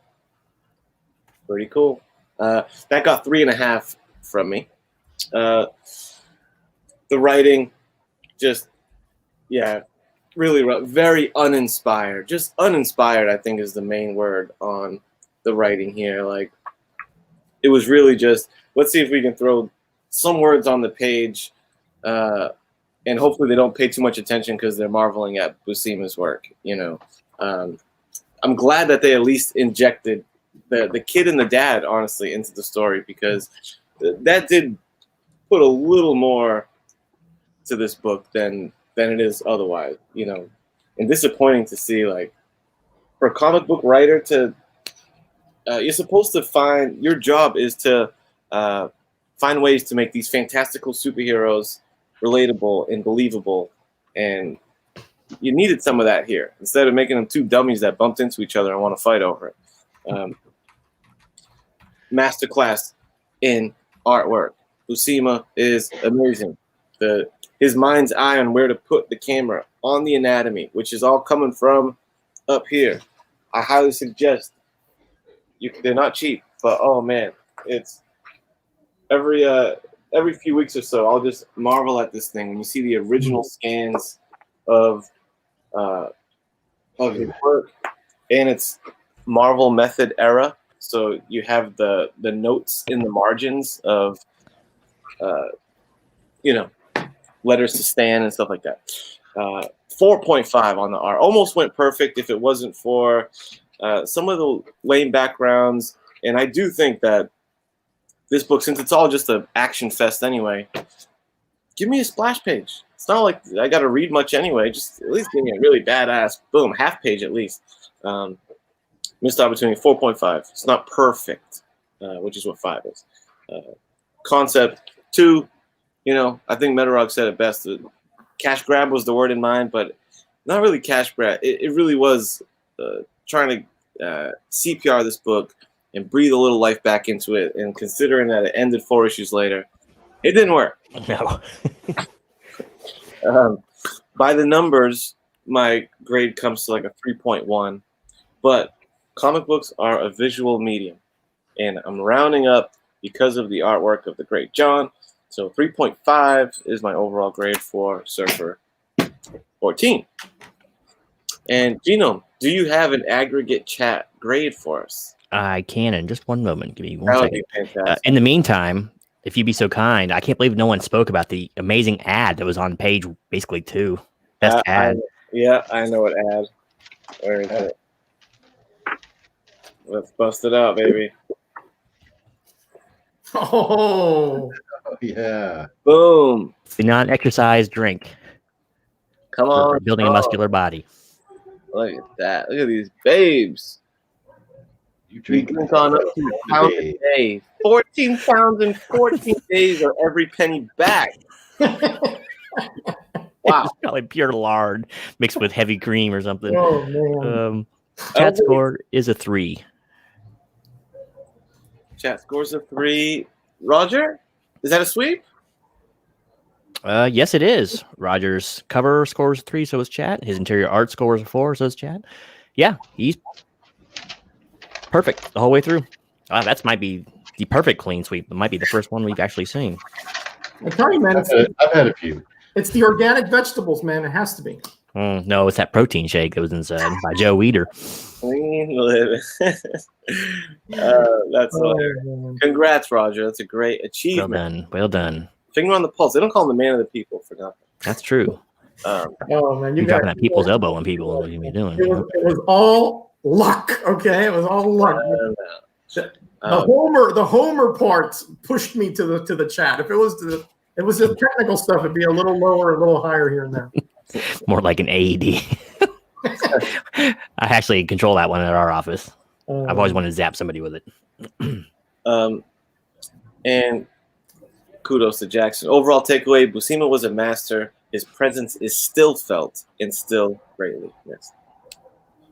Pretty cool. That got 3.5 from me. The writing, just, yeah, really very uninspired. Just uninspired, I think, is the main word on the writing here. Like, it was really just, let's see if we can throw some words on the page, and hopefully they don't pay too much attention because they're marveling at Buscema's work. I'm glad that they at least injected the kid and the dad, honestly, into the story, because that did put a little more to this book than it is otherwise, and disappointing to see, like, for a comic book writer to, you're supposed to your job is to find ways to make these fantastical superheroes relatable and believable, and you needed some of that here instead of making them two dummies that bumped into each other and want to fight over it. Masterclass in artwork. Buscema is amazing. His mind's eye on where to put the camera on the anatomy, which is all coming from up here. I highly suggest they're not cheap, but oh man, it's every few weeks or so, I'll just marvel at this thing when you see the original scans of his work, and it's Marvel Method era. So you have the notes in the margins of letters to Stan and stuff like that. 4.5 on the art. Almost went perfect if it wasn't for some of the lame backgrounds. And I do think that this book, since it's all just an action fest anyway, give me a splash page. It's not like I got to read much anyway. Just at least give me a really badass, boom, half page at least. Missed opportunity, 4.5. It's not perfect, which is what 5 is. Concept 2, I think Metarog said it best. Cash grab was the word in mind, but not really cash grab. It really was trying to CPR this book and breathe a little life back into it. And considering that it ended 4 issues later, it didn't work. No. By the numbers, my grade comes to like a 3.1. But comic books are a visual medium, and I'm rounding up because of the artwork of the great John. So 3.5 is my overall grade for Surfer 14. And Genome, do you have an aggregate chat grade for us? I can in just one moment. Give me one That would second. be fantastic. In the meantime, if you'd be so kind, I can't believe no one spoke about the amazing ad that was on page basically 2. Best ad. I know what ad. Where is it? Let's bust it out, baby. Oh, Yeah. Boom. The non-exercise drink Come for on. building a muscular body. Look at that. Look at these babes. You We drink drink on up to a pound a day. 14 pounds in 14 days or every penny back. Wow. It's probably pure lard mixed with heavy cream or something. oh man. Chat score is a 3. Chat scores a 3. Roger, is that a sweep? Yes, it is. Roger's cover scores 3, so is Chat. His interior art scores a 4, so is Chat. Yeah, he's perfect the whole way through. That might be the perfect clean sweep. It might be the first one we've actually seen. I tell you, man, I've had a few. it's the organic vegetables, man. It has to be. No, it's that protein shake that was inside by Joe Weider. Clean living. That's hilarious. man. Congrats, Roger. That's a great achievement. Well done. Finger on the pulse. They don't call him the man of the people for nothing. That's true. Oh man, You're dropping that people's elbow on people. What are you doing? It was all luck. Okay, it was all luck. The Homer parts pushed me to the chat. If it was the technical stuff, it'd be a little lower, a little higher here and there. More like an AED. I actually control that one at our office. I've always wanted to zap somebody with it. And kudos to Jackson. Overall takeaway, Buscema was a master. His presence is still felt and still greatly missed.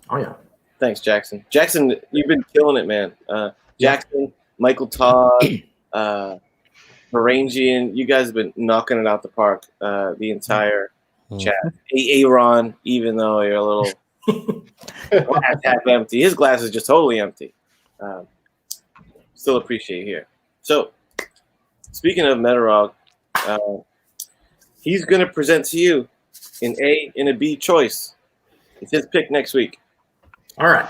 Oh yeah. Thanks, Jackson. Jackson, you've been killing it, man. Jackson, Michael Todd, Varangian, you guys have been knocking it out the park the entire chat. Aaron, even though you're a little half empty. His glass is just totally empty. Still appreciate you here. So, speaking of Metarog, he's going to present to you an A and a B choice. It's his pick next week. All right.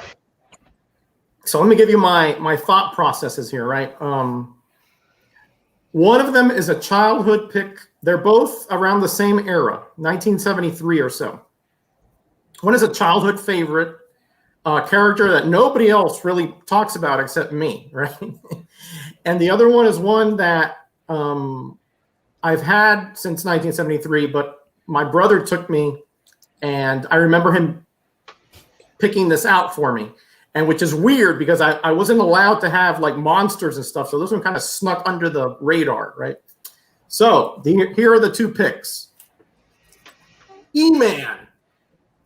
So let me give you my thought processes here, right? One of them is a childhood pick. They're both around the same era, 1973 or so. One is a childhood favorite, character that nobody else really talks about except me, right? And the other one is one that I've had since 1973, but my brother took me, and I remember him picking this out for me, and which is weird because I wasn't allowed to have like monsters and stuff, so this one kind of snuck under the radar, right? So here are the two picks. E-Man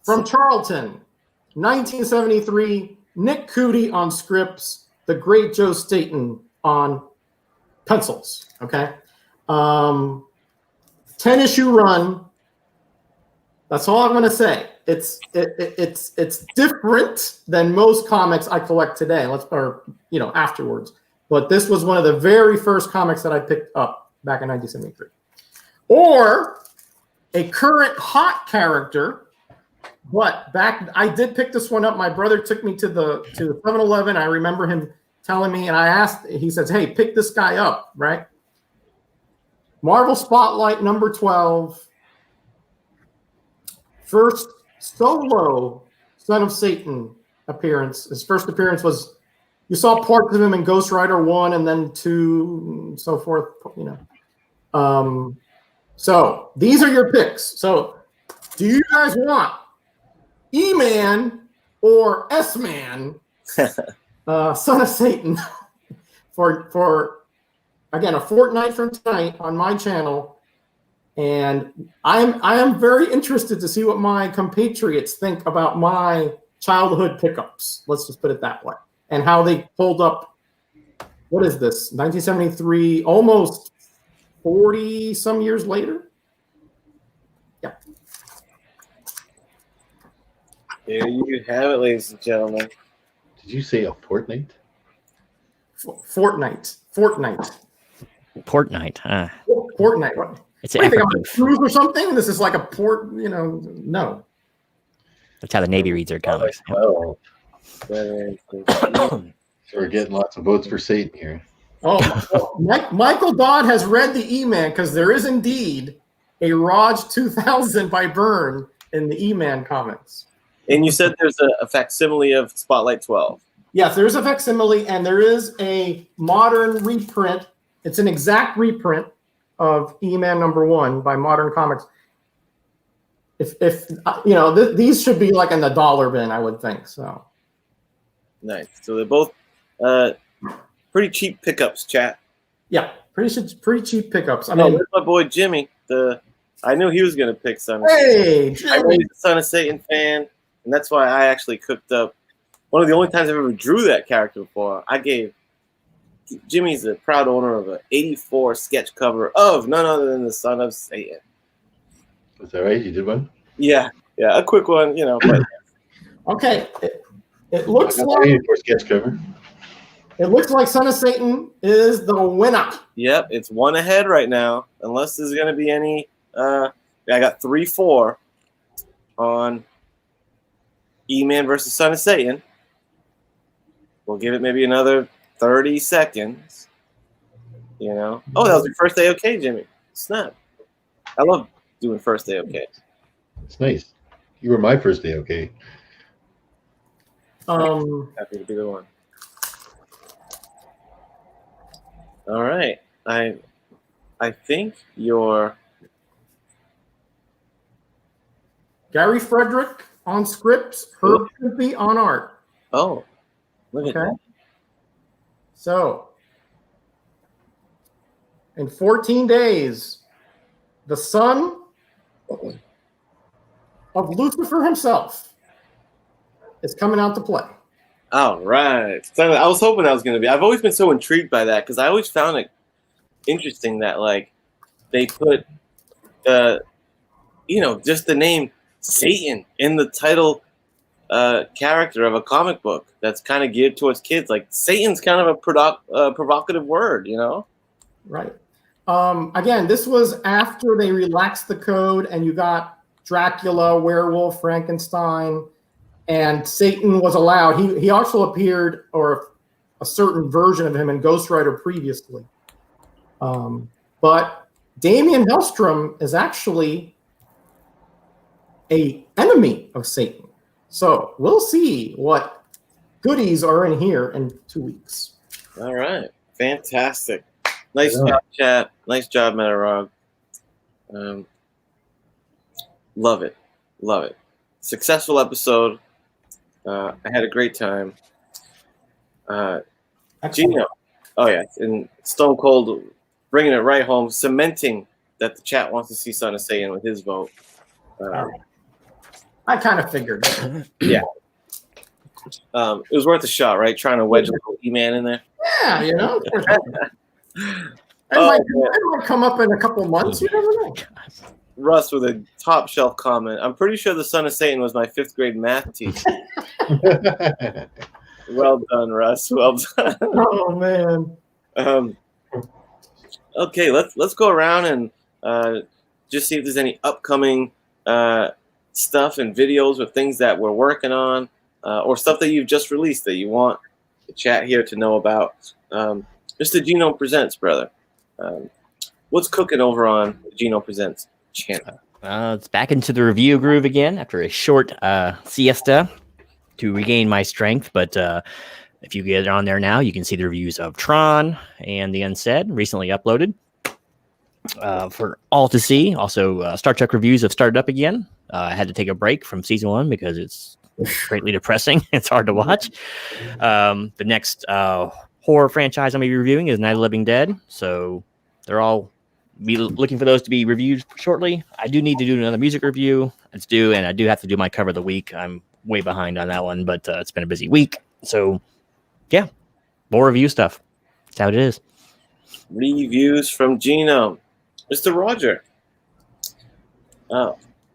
from Charlton, 1973, Nick Cootie on scripts, the great Joe Staten on pencils, okay? 10-issue run. That's all I'm going to say. It's different than most comics I collect today. Afterwards, but this was one of the very first comics that I picked up back in 1973. Or a current hot character, but I did pick this one up. My brother took me to the 7-Eleven. I remember him telling me, and I asked, he says, hey, pick this guy up, right? Marvel Spotlight number 12. First solo Son of Satan appearance. His first appearance was, you saw parts of him in Ghost Rider 1 and then 2 and so forth, So these are your picks. So do you guys want E-Man or S-Man, Son of Satan, for again, a fortnight from tonight on my channel? And I am very interested to see what my compatriots think about my childhood pickups. Let's just put it that way. And how they pulled up, what is this, 1973, almost 40 some years later? Yeah. There you have it, ladies and gentlemen. Did you say a fortnight? Fortnight. Fortnite. Fortnite. What? It's What an do you think, I'm effort. a cruise or something? This is like a port, no. That's how the Navy reads their comics. Well, so we're getting lots of votes for Satan here. Oh, Michael Dodd has read the E-Man because there is indeed a Raj 2000 by Byrne in the E-Man comics. And you said there's a facsimile of Spotlight 12. Yes, there is a facsimile, and there is a modern reprint. It's an exact reprint of E-Man number 1 by Modern Comics. If these should be like in the dollar bin, I would think. So Nice. So they're both pretty cheap pickups, chat. yeah, pretty cheap pickups. I No, mean, there's my boy Jimmy. I knew he was gonna pick Son of hey, Satan. I know he's a Son of Satan fan, and that's why I actually cooked up. One of the only times I've ever drew that character before, I gave Jimmy's a proud owner of an '84 sketch cover of none other than the Son of Satan. Is that right? You did one? Yeah, a quick one, But okay. It looks I got like the for sketch cover. Son of Satan is the winner. yep, it's one ahead right now. Unless there's gonna be any, I got 3-4 on E-Man versus Son of Satan. We'll give it maybe another 30 seconds. Oh, that was your first day okay, Jimmy. Snap. I love doing first day okay. It's nice. You were my first day, okay? Happy to be the one. All right. I think you're Gary Frederick on scripts, Herb Trimpe on art. oh, look at Okay. that. So, in 14 days, the son of Lucifer himself is coming out to play. All right. So I was hoping that was going to be. I've always been so intrigued by that because I always found it interesting that they put just the name Satan in the title character of a comic book that's kind of geared towards kids. Like Satan's kind of a provocative word, Right. Again, this was after they relaxed the code and you got Dracula, Werewolf, Frankenstein, and Satan was allowed. He also appeared, or a certain version of him, in Ghost Rider previously. But Damien Hellstrom is actually an enemy of Satan. So we'll see what goodies are in here in 2 weeks. All right. Fantastic. Nice job, chat. Nice job, Metarog. Love it. Love it. Successful episode. I had a great time. Gino. Oh, yeah. And Stone Cold bringing it right home, cementing that the chat wants to see Son of Satan with his vote. I kind of figured. Yeah. It was worth a shot, right? Trying to wedge a little E-Man in there. Yeah, It might come up in a couple months. You never know. Russ with a top shelf comment. I'm pretty sure the Son of Satan was my 5th grade math teacher. Well done, Russ. Well done. Oh man. Okay, let's go around and just see if there's any upcoming stuff and videos or things that we're working on, or stuff that you've just released that you want the chat here to know about. Mr. Genome Presents, brother. What's cooking over on the Genome Presents channel? It's back into the review groove again after a short siesta to regain my strength. But if you get on there now, you can see the reviews of Tron and The Unsaid recently uploaded for all to see. Also, Star Trek reviews have started up again. I had to take a break from season 1 because it's greatly depressing. It's hard to watch. The next horror franchise I'm going to be reviewing is Night of the Living Dead. So they're all be looking for those to be reviewed shortly. I do need to do another music review. It's due, and I do have to do my cover of the week. I'm way behind on that one, but it's been a busy week. So, yeah, more review stuff. That's how it is. Reviews from Genome. Mr. Roger,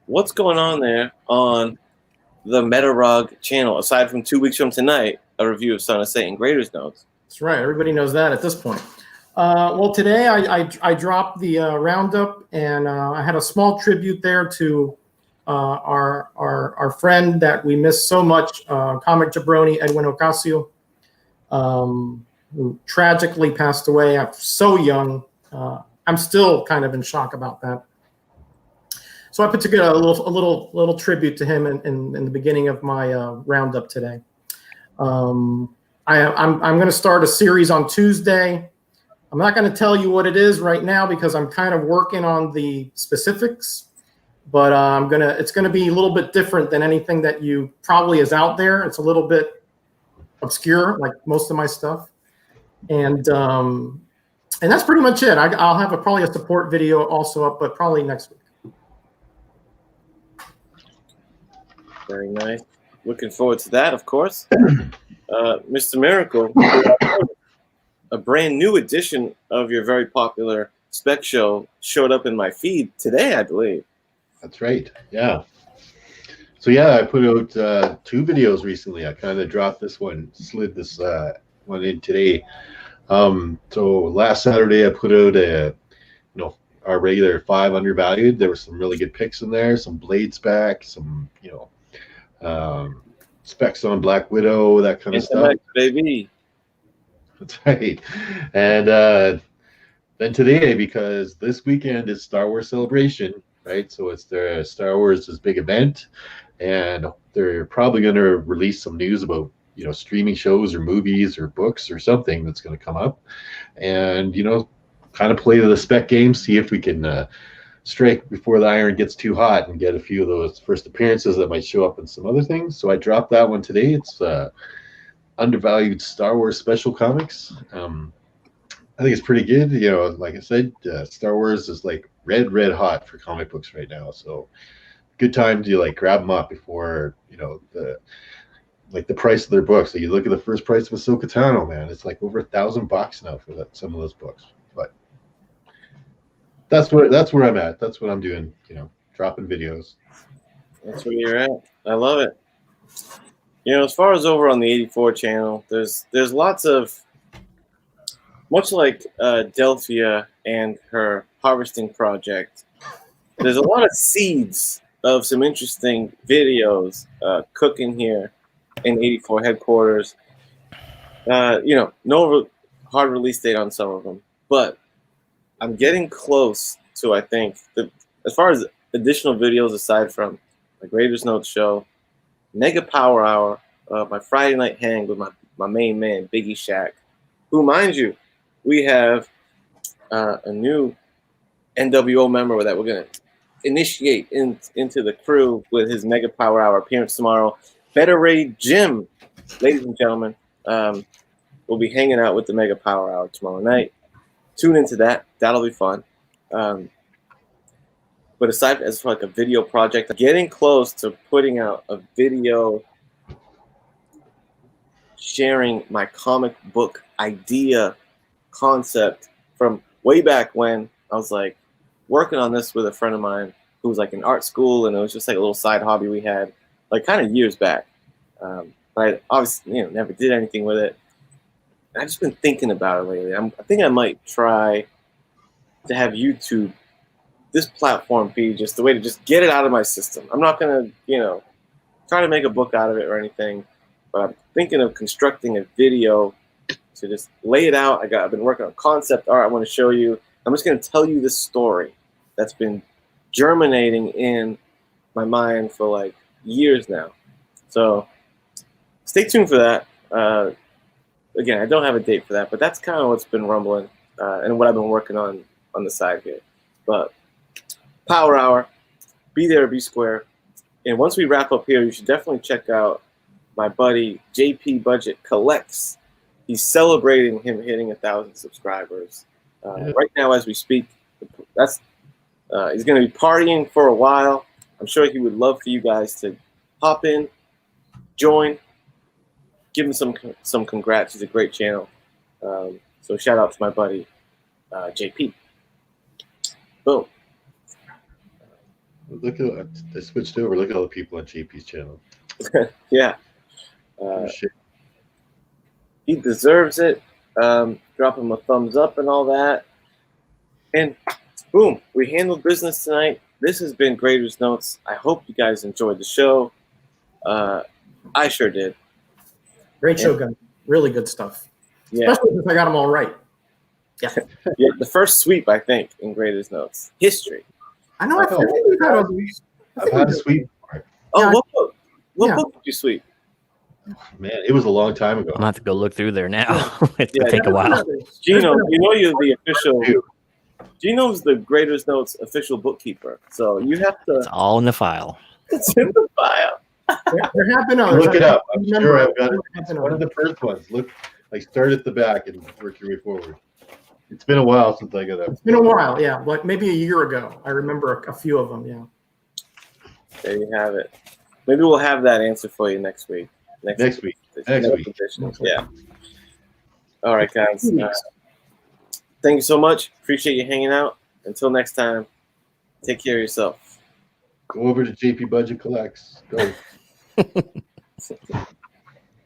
what's going on there on the MetaRog channel, aside from 2 weeks from tonight, a review of Son of Satan Grader's Notes? That's right. Everybody knows that at this point. Well, today I dropped the roundup, and I had a small tribute there to our friend that we miss so much, comic jabroni Edwin Ocasio, who tragically passed away so young. I'm still kind of in shock about that. So I put together a little tribute to him in the beginning of my roundup today. I'm going to start a series on Tuesday. I'm not going to tell you what it is right now because I'm kind of working on the specifics, but it's going to be a little bit different than anything that you probably is out there. It's a little bit obscure, like most of my stuff, and that's pretty much it. I'll have probably a support video also up, but probably next week. Very nice. Looking forward to that, of course. Mr. Miracle, a brand new edition of your very popular spec show showed up in my feed today, I believe. That's right. Yeah. So yeah, I put out 2 videos recently. I kind of dropped this one, slid this one in today. So last Saturday I put out our regular 5 undervalued. There were some really good picks in there, some Blades back, some specs on Black Widow, that kind of stuff. Baby. That's right. And then today, because this weekend is Star Wars Celebration, right? So it's the Star Wars' big event, and they're probably going to release some news about streaming shows or movies or books or something that's going to come up, and kind of play the spec game, see if we can strike before the iron gets too hot and get a few of those first appearances that might show up in some other things. So I dropped that one today. It's undervalued Star Wars special comics. I think it's pretty good. Like I said, Star Wars is like red hot for comic books right now. So good time to grab them up before the price of their books. So you look at the first price of Ahsoka Tano, man, it's like over $1,000 now for some of those books. But that's where I'm at. That's what I'm doing. Dropping videos. That's where you're at. I love it. As far as over on the 84 channel, there's lots of, much like Delphia and her harvesting project, there's a lot of seeds of some interesting videos cooking here in 84 headquarters. No hard release date on some of them, but I'm getting close to, I think, as far as additional videos aside from my Grader's Notes show, Mega Power Hour, my Friday night hang with my main man, Biggie Shaq, who, mind you, we have a new NWO member that we're going to initiate into the crew with his Mega Power Hour appearance tomorrow. Better Ray Jim, ladies and gentlemen, we'll be hanging out with the Mega Power Hour tomorrow night. Tune into that. That'll be fun. But aside as for a video project, I'm getting close to putting out a video sharing my comic book idea concept from way back when I was working on this with a friend of mine who was in art school, and it was just a little side hobby we had kind of years back. But I obviously never did anything with it. I've just been thinking about it lately. I think I might try to have YouTube, this platform, be just the way to just get it out of my system. I'm not gonna, try to make a book out of it or anything, but I'm thinking of constructing a video to just lay it out. I've been working on concept art. I want to show you. I'm just going to tell you this story that's been germinating in my mind for like years now. So stay tuned for that. Again, I don't have a date for that, but that's kind of what's been rumbling and what I've been working on the side here. But Power Hour, be there, be square. And once we wrap up here, you should definitely check out my buddy JP Budget Collects. He's celebrating him hitting 1,000 subscribers right now as we speak. That's he's going to be partying for a while. I'm sure he would love for you guys to hop in, join, give him some congrats. He's a great channel. So shout out to my buddy JP. Boom. Look at I switched over. Look at all the people on JP's channel. Yeah. Oh, shit. He deserves it. Drop him a thumbs up and all that. And boom, we handled business tonight. This has been Grader's Notes. I hope you guys enjoyed the show. I sure did. Great show, guys. Really good stuff. Yeah. Especially since I got them all right. Yeah. Yeah, the first sweep, I think, in Grader's Notes. History. I know. I think we've had I've had a sweep. Oh, Yeah. what book? What Yeah. book did you sweep? Man, it was a long time ago. I'm gonna have to go look through there now. It's Yeah, gonna take a while. Gino, you know you're the official. Gino's the Grader's Notes official bookkeeper, so you have to. It's all in the file. It's in the file. There have been others. Look it up. I'm Remember, sure I've got it. there have It's been one of others. the first ones. Look, like start at the back and work your way forward. It's been a while since I got that. It's been a while, yeah. Like maybe a year ago. I remember a few of them, yeah. There you have it. Maybe we'll have that answer for you next week. Next week. Next week. Yeah. All right, guys. Thank you so much. Appreciate you hanging out. Until next time, take care of yourself. Go over to JP Budget Collects. Go.